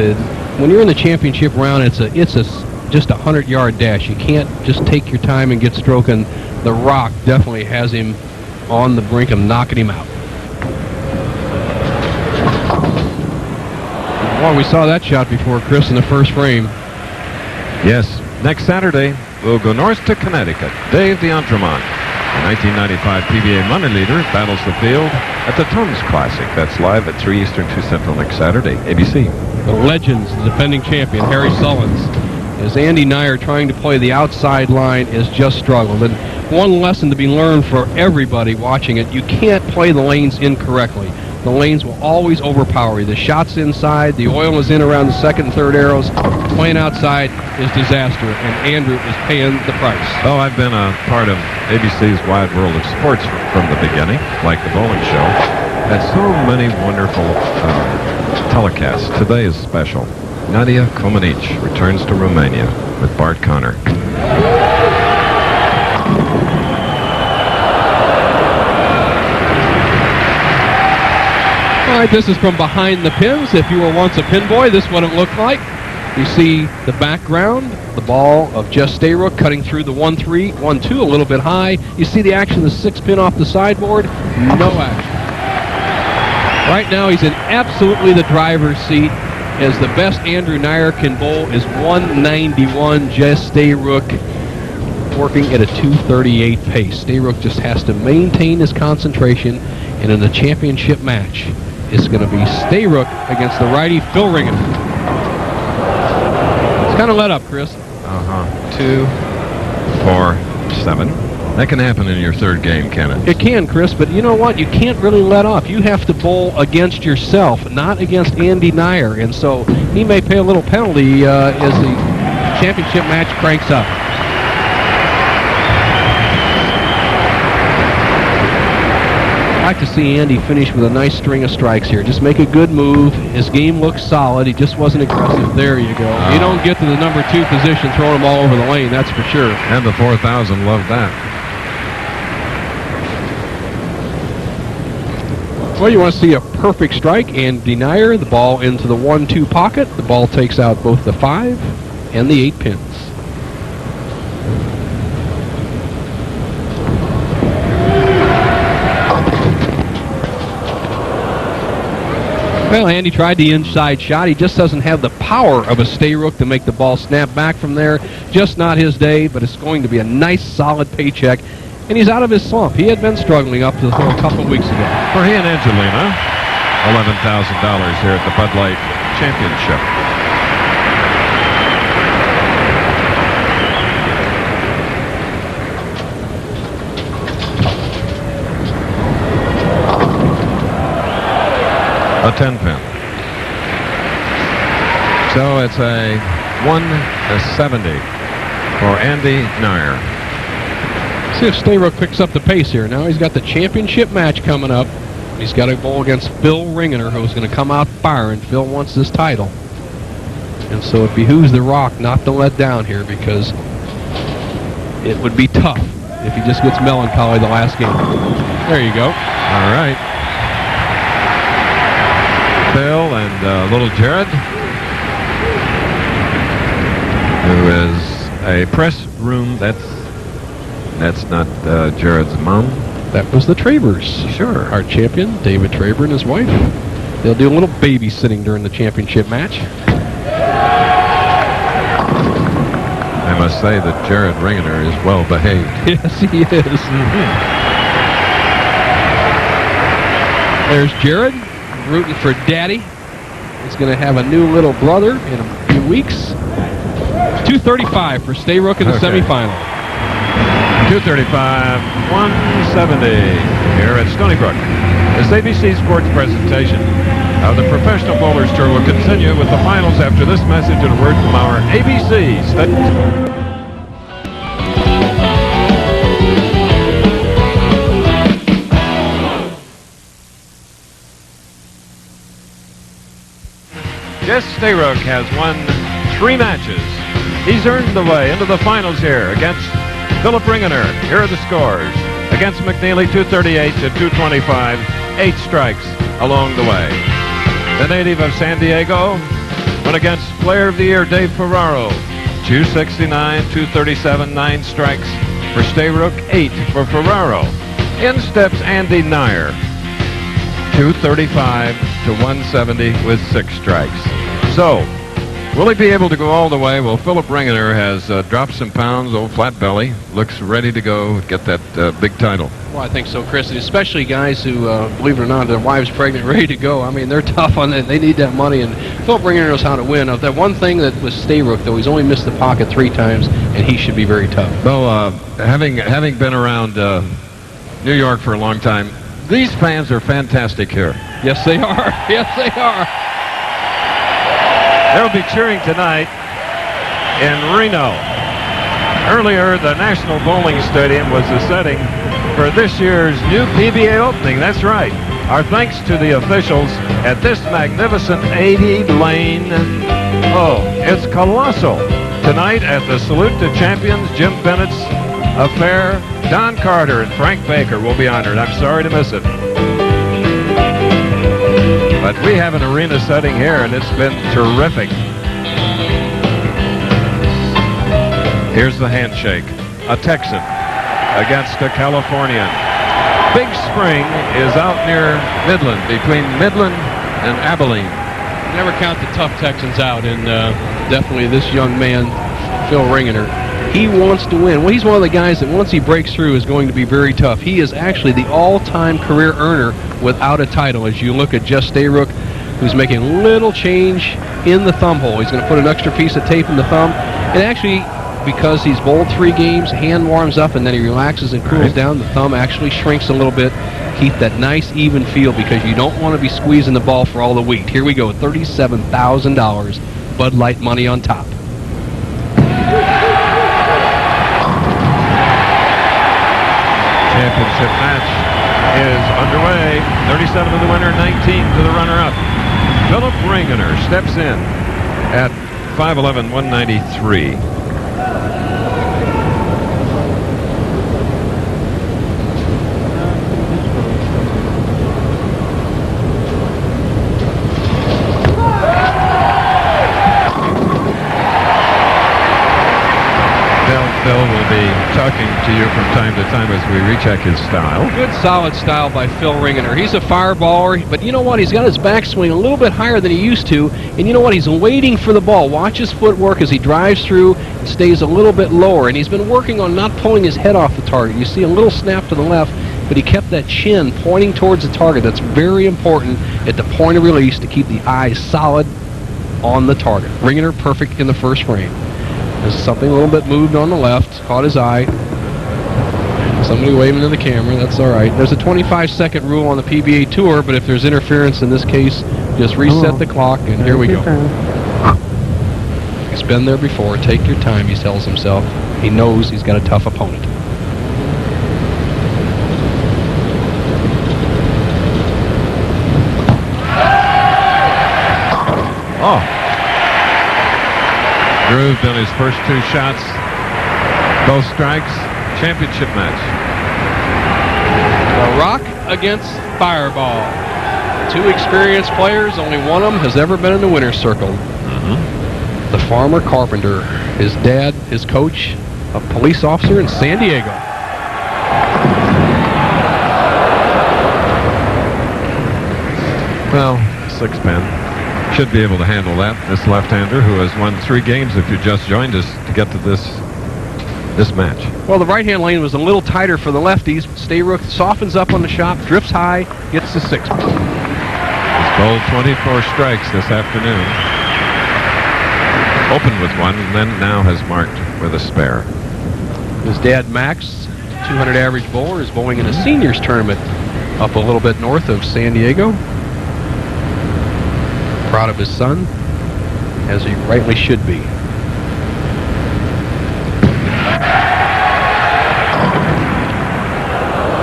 When you're in the championship round, it's just a 100-yard dash. You can't just take your time and get stroking. The Rock definitely has him on the brink of knocking him out. Well, we saw that shot before, Chris, in the first frame. Yes. Next Saturday, we'll go north to Connecticut. Dave the Entremont, the 1995 PBA money leader, battles the field at the Tums Classic. That's live at 3 Eastern, 2 Central next Saturday. ABC. The legends, the defending champion, Harry Sullins. As Andy Neuer trying to play the outside line is just struggled. And one lesson to be learned for everybody watching it, you can't play the lanes incorrectly. The lanes will always overpower you. The shot's inside, the oil is in around the 2nd and 3rd arrows. Playing outside is disaster, and Andrew is paying the price. Oh, I've been a part of ABC's Wide World of Sports from the beginning, like the bowling show. Had so many wonderful telecasts. Today is special. Nadia Comaneci returns to Romania with Bart Connor. All right, this is from behind the pins. If you were once a pin boy, this is what it looked like. You see the background, the ball of Jess Stayrook cutting through the 1-3, 1-2 a little bit high. You see the action of the 6-pin off the sideboard. No action. Right now, he's in absolutely the driver's seat, as the best Andrew Neuer can bowl is 191. Jess Stayrook working at a 238 pace. Stayrook just has to maintain his concentration, and in the championship match, it's going to be Stayrook against the righty Phil Ringener. It's kind of let up, Chris. 2, 4, 7. That can happen in your third game, can it? It can, Chris, but you know what? You can't really let up. You have to bowl against yourself, not against Andy Neuer, and so he may pay a little penalty as the championship match cranks up. I like to see Andy finish with a nice string of strikes here. Just make a good move. His game looks solid. He just wasn't aggressive. There you go. You don't get to the number 2 position throwing them all over the lane, that's for sure. And the 4,000 loved that. Well, you want to see a perfect strike. Andy Neuer, the ball into the 1-2 pocket. The ball takes out both the 5 and the 8 pins. Well, Andy tried the inside shot. He just doesn't have the power of a Stayrook to make the ball snap back from there. Just not his day, but it's going to be a nice, solid paycheck. And he's out of his slump. He had been struggling up to a couple of weeks ago. For he and Angelina, $11,000 here at the Bud Light Championship. A 10-pin. So it's a 170 for Andy Neuer. See if Stayrook picks up the pace here. Now he's got the championship match coming up. He's got a bowl against Phil Ringener, who's going to come out firing. Phil wants this title. And so it behooves the Rock not to let down here, because it would be tough if he just gets melancholy the last game. There you go. All right. Phil and little Jared, who is a press room. That's not Jared's mom. That was the Travers. Sure. Our champion, David Traver, and his wife. They'll do a little babysitting during the championship match. I must say that Jared Ringener is well behaved. Yes, he is. There's Jared, rooting for Daddy. He's going to have a new little brother in a few weeks. 235 for Stayrook in the semifinal. 235, 170 here at Stony Brook. This ABC Sports presentation of the Professional Bowlers Tour will continue with the finals after this message and a word from our ABC. Jess Stayrook has won 3 matches. He's earned the way into the finals here against Philip Ringener. Here are the scores. Against McNeely, 238 to 225. 8 strikes along the way. The native of San Diego went against Player of the Year Dave Ferraro. 269, 237, 9 strikes for Stayrook, 8 for Ferraro. In steps Andy Neuer. 235 to 170 with 6 strikes. So, will he be able to go all the way? Well, Philip Ringener has dropped some pounds, old flat belly, looks ready to go get that big title. Well, I think so, Chris, especially guys who, believe it or not, their wives pregnant, ready to go. I mean, they're tough on it. They need that money, and Philip Ringener knows how to win. That one thing that was Stayrook, though, he's only missed the pocket 3 times, and he should be very tough. Well, having been around New York for a long time, these fans are fantastic here. Yes, they are. Yes, they are. They'll be cheering tonight in Reno. Earlier, the National Bowling Stadium was the setting for this year's new PBA opening. That's right. Our thanks to the officials at this magnificent 80-lane. Oh, it's colossal. Tonight at the Salute to Champions, Jim Bennett's affair, Don Carter and Frank Baker will be honored. I'm sorry to miss it. But we have an arena setting here, and it's been terrific. Here's the handshake. A Texan against a Californian. Big Spring is out near Midland, between Midland and Abilene. Never count the tough Texans out, and definitely this young man, Phil Ringener, he wants to win. Well, he's one of the guys that once he breaks through is going to be very tough. He is actually the all-time career earner without a title. As you look at Jess Stayrook, who's making a little change in the thumb hole. He's going to put an extra piece of tape in the thumb. And actually, because he's bowled 3 games, hand warms up, and then he relaxes and cools down, the thumb actually shrinks a little bit. Keep that nice, even feel, because you don't want to be squeezing the ball for all the weight. Here we go, $37,000. Bud Light money on top. Championship match is underway. 37 to the winner, 19 to the runner-up. Philip Ringener steps in at 5'11", 193. Phil will be talking to you from time to time as we recheck his style. Good solid style by Phil Ringener. He's a fireballer, but you know what? He's got his backswing a little bit higher than he used to, and you know what? He's waiting for the ball. Watch his footwork as he drives through and stays a little bit lower, and he's been working on not pulling his head off the target. You see a little snap to the left, but he kept that chin pointing towards the target. That's very important at the point of release to keep the eyes solid on the target. Ringener perfect in the first frame. There's something a little bit moved on the left, caught his eye. Somebody waving to the camera, that's all right. There's a 25-second rule on the PBA Tour, but if there's interference in this case, just reset the clock, and here we go. He's been there before. Take your time, he tells himself. He knows he's got a tough opponent. Oh. Grooved on his first two shots. Both strikes. Championship match. A rock against fireball. Two experienced players. Only one of them has ever been in the winner's circle. The farmer carpenter. His dad, his coach, a police officer in San Diego. Well, 6-pin. Should be able to handle that. This left-hander who has won 3 games if you just joined us to get to this match. Well, the right-hand lane was a little tighter for the lefties. Stayrook softens up on the shot, drifts high, gets the 6-pin. He's bowled 24 strikes this afternoon. Opened with one, and then now has marked with a spare. His dad, Max, 200 average bowler, is bowling in a seniors tournament up a little bit north of San Diego. Proud of his son, as he rightly should be.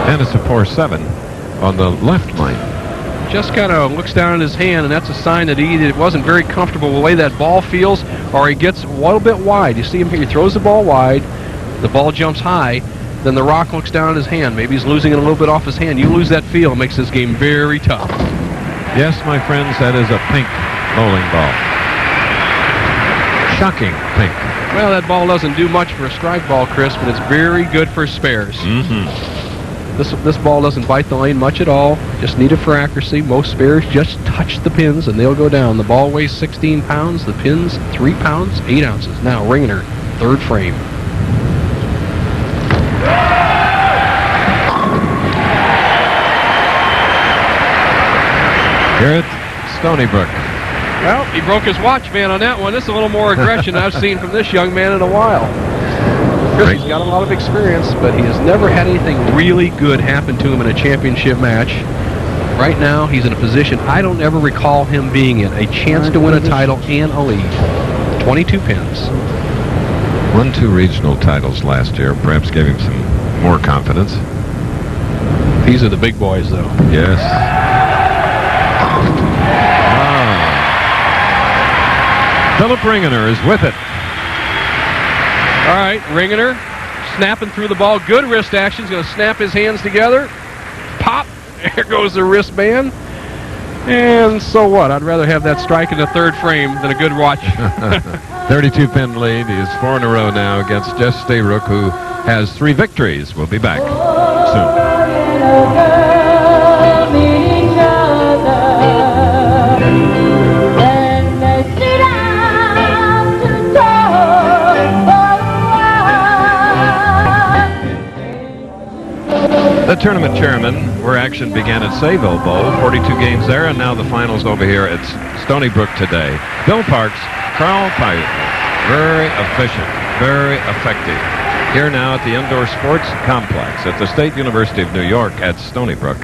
And it's a 4-7 on the left line. Just kind of looks down at his hand, and that's a sign that he either wasn't very comfortable with the way that ball feels, or he gets a little bit wide. You see him here, he throws the ball wide, the ball jumps high, then the rock looks down at his hand. Maybe he's losing it a little bit off his hand. You lose that feel, it makes this game very tough. Yes, my friends, that is a pink bowling ball. Shocking pink. Well, that ball doesn't do much for a strike ball, Chris, but it's very good for spares. This ball doesn't bite the lane much at all. Just need it for accuracy. Most spares just touch the pins and they'll go down. The ball weighs 16 pounds. The pins 3 pounds 8 ounces. Now Ringener, third frame. Here at Stony Brook. Well, he broke his watch, man, on that one. This is a little more aggression I've seen from this young man in a while. Chris, he's got a lot of experience, but he has never had anything really good happen to him in a championship match. Right now, he's in a position I don't ever recall him being in. A chance to win a title and a lead. 22 pins. Won 2 regional titles last year. Perhaps gave him some more confidence. These are the big boys, though. Yes. Philip Ringener is with it. All right, Ringener snapping through the ball. Good wrist action. He's going to snap his hands together. Pop. There goes the wristband. And so what? I'd rather have that strike in the third frame than a good watch. 32-pin lead. He is 4 in a row now against Jess Stayrook, who has 3 victories. We'll be back soon. The tournament chairman, where action began at Sayville Bowl, 42 games there, and now the finals over here at Stony Brook today. Bill Parks, Carl Pyatt, very efficient, very effective. Here now at the Indoor Sports Complex at the State University of New York at Stony Brook.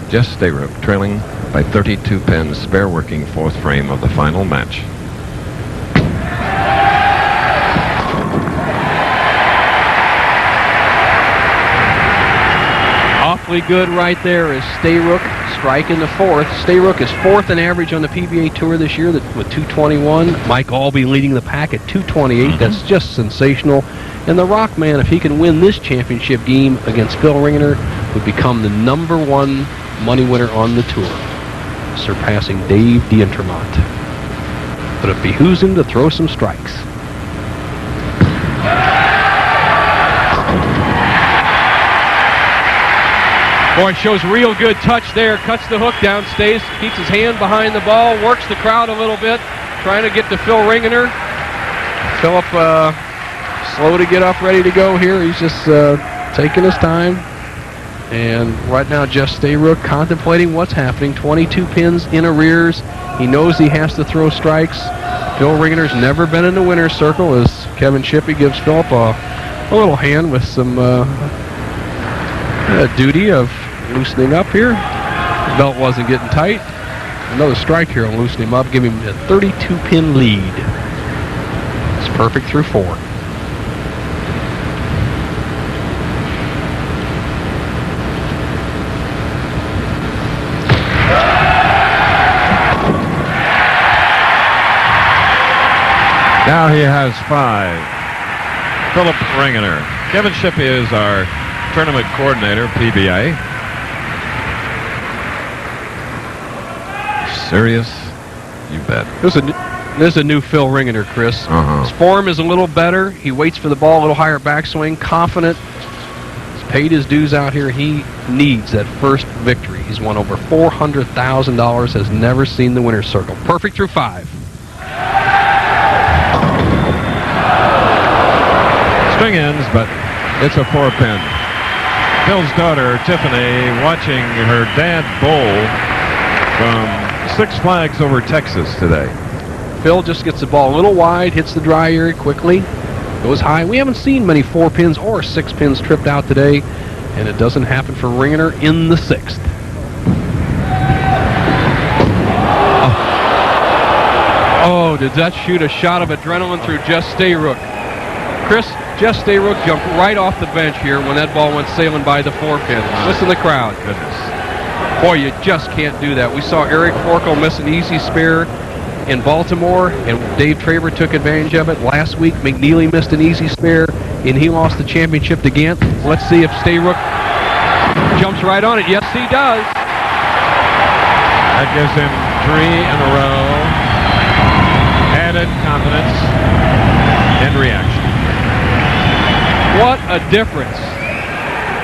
Jess Stayrook trailing by 32 pins, spare working 4th frame of the final match. awfully good right there is Stayrook striking the fourth. Stayrook is fourth in average on the PBA Tour this year with 221. Mike Albee leading the pack at 228. That's just sensational. And the Rockman, if he can win this championship game against Phil Ringener, would become the #1 money winner on the tour, surpassing Dave D'Entremont. But it behooves him to throw some strikes. Boy, shows real good touch there. Cuts the hook down, stays, keeps his hand behind the ball, works the crowd a little bit, trying to get to Phil Ringener. Philip slow to get up, ready to go here. He's just taking his time. And right now, Jess Stayrook contemplating what's happening. 22 pins in arrears. He knows he has to throw strikes. Phil Ringener's never been in the winner's circle, as Kevin Shippey gives Philip a little hand with some duty of loosening up here. The belt wasn't getting tight. Another strike here will loosen him up, give him a 32-pin lead. It's perfect through 4. Now he has 5. Philip Ringener. Kevin Shippey is our tournament coordinator, PBA. Serious? You bet. There's a new Phil Ringener, Chris. His form is a little better. He waits for the ball, a little higher backswing, confident. He's paid his dues out here. He needs that first victory. He's won over $400,000, has never seen the winner's circle. Perfect through 5. Swing ends, but it's a 4-pin. Phil's daughter, Tiffany, watching her dad bowl from Six Flags over Texas today. Phil just gets the ball a little wide, hits the dry area quickly, goes high. We haven't seen many 4 pins or 6 pins tripped out today, and it doesn't happen for Ringener in the 6th. Oh, did that shoot a shot of adrenaline through Jess Stayrook? Chris, Jess Stayrook jumped right off the bench here when that ball went sailing by the 4-pin. Listen to the crowd. Goodness. Boy, you just can't do that. We saw Eric Forkel miss an easy spare in Baltimore, and Dave Traver took advantage of it. Last week, McNeely missed an easy spare, and he lost the championship to Gant. Let's see if Stayrook jumps right on it. Yes, he does. That gives him 3 in a row. Added confidence and reaction. What a difference.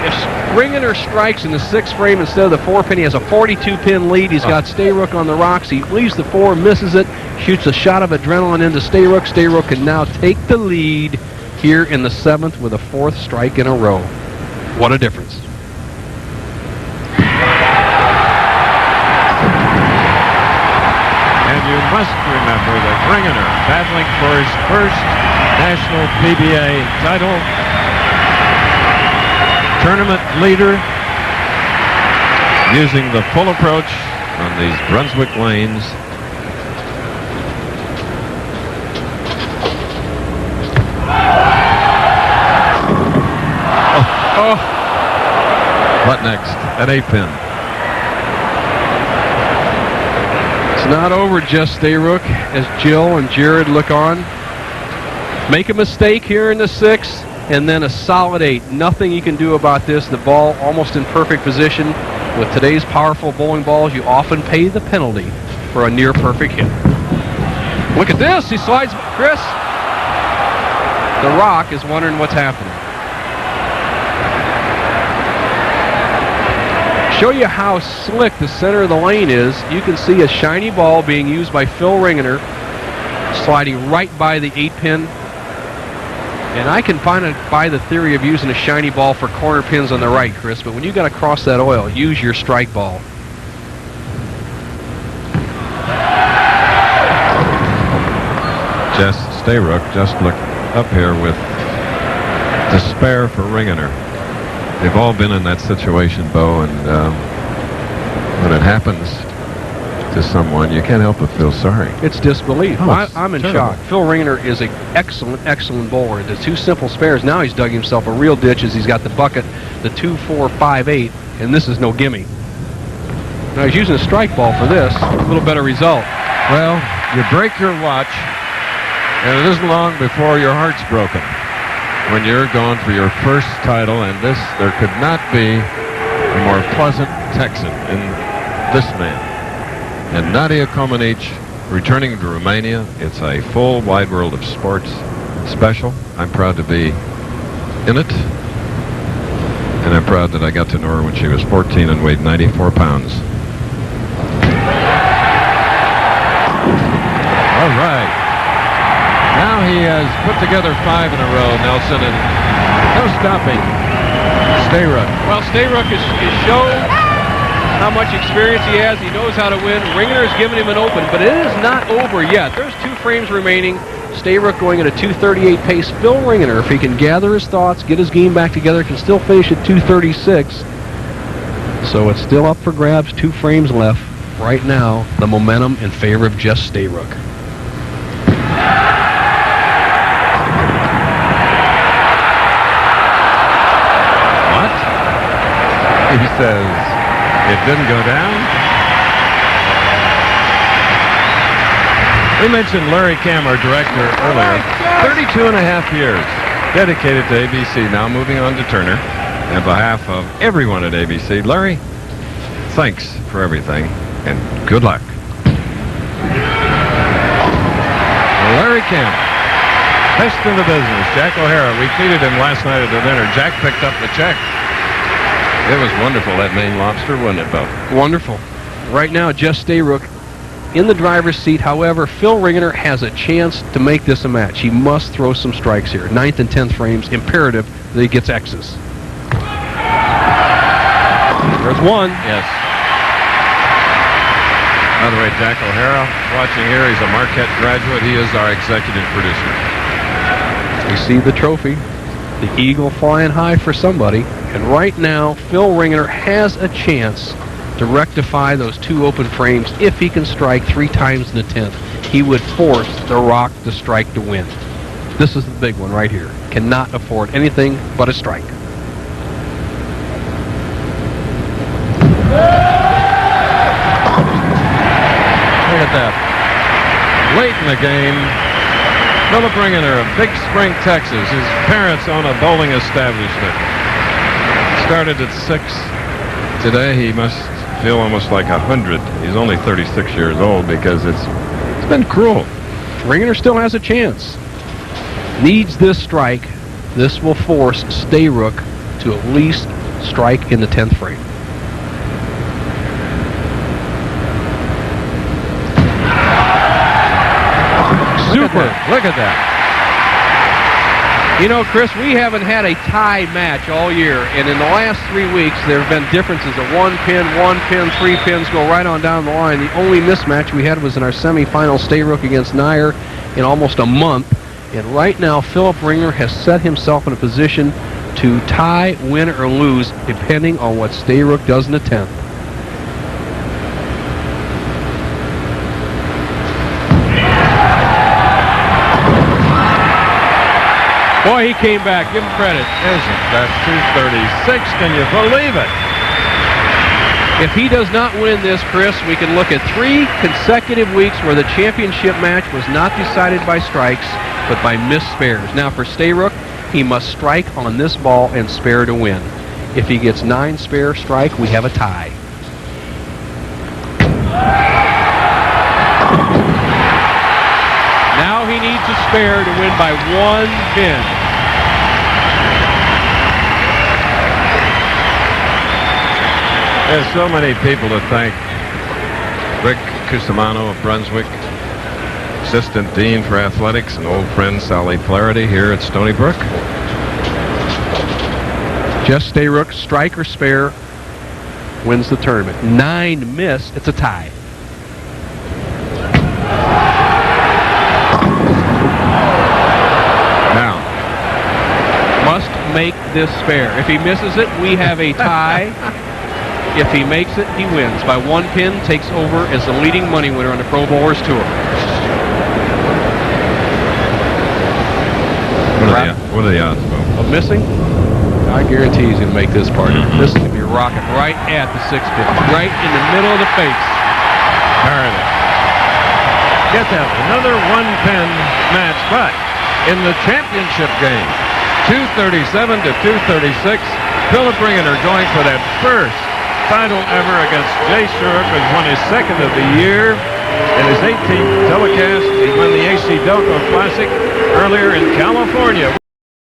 If Ringener strikes in the 6th frame instead of the 4-pin, he has a 42-pin lead. He's got Stayrook on the rocks. He leaves the 4, misses it, shoots a shot of adrenaline into Stayrook. Stayrook can now take the lead here in the 7th with a 4th strike in a row. What a difference. And you must remember that Ringener, battling for his first national PBA title, tournament leader, using the full approach on these Brunswick lanes. What next? An 8-pin. It's not over, Jess Stayrook, as Jill and Jared look on. Make a mistake here in the 6th, and then a solid 8. Nothing you can do about this. The ball almost in perfect position. With today's powerful bowling balls, you often pay the penalty for a near-perfect hit. Look at this. He slides. Chris, the Rock is wondering what's happening. Show you how slick the center of the lane is. You can see a shiny ball being used by Phil Ringener, sliding right by the 8-pin. And I can buy the theory of using a shiny ball for corner pins on the right, Chris, but when you got to cross that oil, use your strike ball. Jess Stayrook just looked up here with despair for Ringener. They've all been in that situation, Bo, and when it happens, to someone, you can't help but feel sorry. It's disbelief. Oh, it's I'm in terrible. shock. Phil Ringener is an excellent bowler. The 2 simple spares, now he's dug himself a real ditch as he's got the bucket, the 2, 4, 5, 8, and this is no gimme. Now he's using a strike ball for this. A little better result. Well, you break your watch, and it isn't long before your heart's broken when you're going for your first title, and there could not be a more pleasant Texan in this man. And Nadia Comaneci returning to Romania. It's a full wide world of sports special. I'm proud to be in it. And I'm proud that I got to know her when she was 14 and weighed 94 pounds. All right. Now he has put together 5 in a row, Nelson, and no stopping Stayrook. Well, Stayrook has shown how much experience he has. He knows how to win. Ringener has given him an open, but it is not over yet. There's 2 frames remaining. Stayrook going at a 2:38 pace. Phil Ringener, if he can gather his thoughts, get his game back together, can still finish at 2:36. So it's still up for grabs. 2 frames left. Right now, the momentum in favor of Jess Stayrook. What? He says it didn't go down. We mentioned Larry Cam, our director, earlier. 32 and a half years dedicated to ABC, now moving on to Turner. On behalf of everyone at ABC, Larry, thanks for everything and good luck. Larry Cam, best in the business. Jack O'Hara, we treated him last night at the dinner. Jack picked up the check. It was wonderful, that Maine lobster, wasn't it, Bill? Wonderful. Right now, Jess Stayrook in the driver's seat. However, Phil Ringener has a chance to make this a match. He must throw some strikes here. 9th and 10th frames, imperative that he gets X's. There's one. Yes. By the way, Jack O'Hara, watching here, he's a Marquette graduate. He is our executive producer. You see the trophy, the eagle flying high for somebody. And right now, Phil Ringener has a chance to rectify those 2 open frames. If he can strike 3 times in the 10th, he would force the Rock to strike to win. This is the big one right here. Cannot afford anything but a strike. Look at that. Late in the game, Philip Ringener of Big Spring, Texas. His parents own a bowling establishment. Started at 6. Today he must feel almost like 100. He's only 36 years old because it's been cruel. Ringener still has a chance. Needs this strike. This will force Stayrook to at least strike in the 10th frame. Super. Look at that. You know, Chris, we haven't had a tie match all year, and in the last 3 weeks, there have been differences of 1 pin, 3 pins, go right on down the line. The only mismatch we had was in our semifinal Stayrook against Neuer in almost a month. And right now, Philip Ringener has set himself in a position to tie, win, or lose, depending on what Stayrook does in the 10th. Boy, he came back. Give him credit. Isn't that 236? Can you believe it? If he does not win this, Chris, we can look at 3 consecutive weeks where the championship match was not decided by strikes, but by missed spares. Now for Stayrook, he must strike on this ball and spare to win. If he gets 9 spare strike, we have a tie. Now he needs a spare to win by 1 pin. There's so many people to thank. Rick Cusimano of Brunswick, Assistant Dean for Athletics, and old friend Sally Flaherty here at Stony Brook. Jess Stayrook, strike or spare, wins the tournament. 9 miss, it's a tie. Now, must make this spare. If he misses it, we have a tie. If he makes it, he wins. By 1 pin, takes over as the leading money winner on the Pro Bowlers Tour. What are the odds, Bo? Of missing? I guarantee he's going to make this part. This is going to be rocking right at the 6 pin, right in the middle of the face. There it is. Get that. Another 1-pin match, but in the championship game, 237 to 236, Philip Ringener going for that first title ever against Jay Stayrook, who's won his 2nd of the year. In his 18th telecast, he won the AC Delco Classic earlier in California.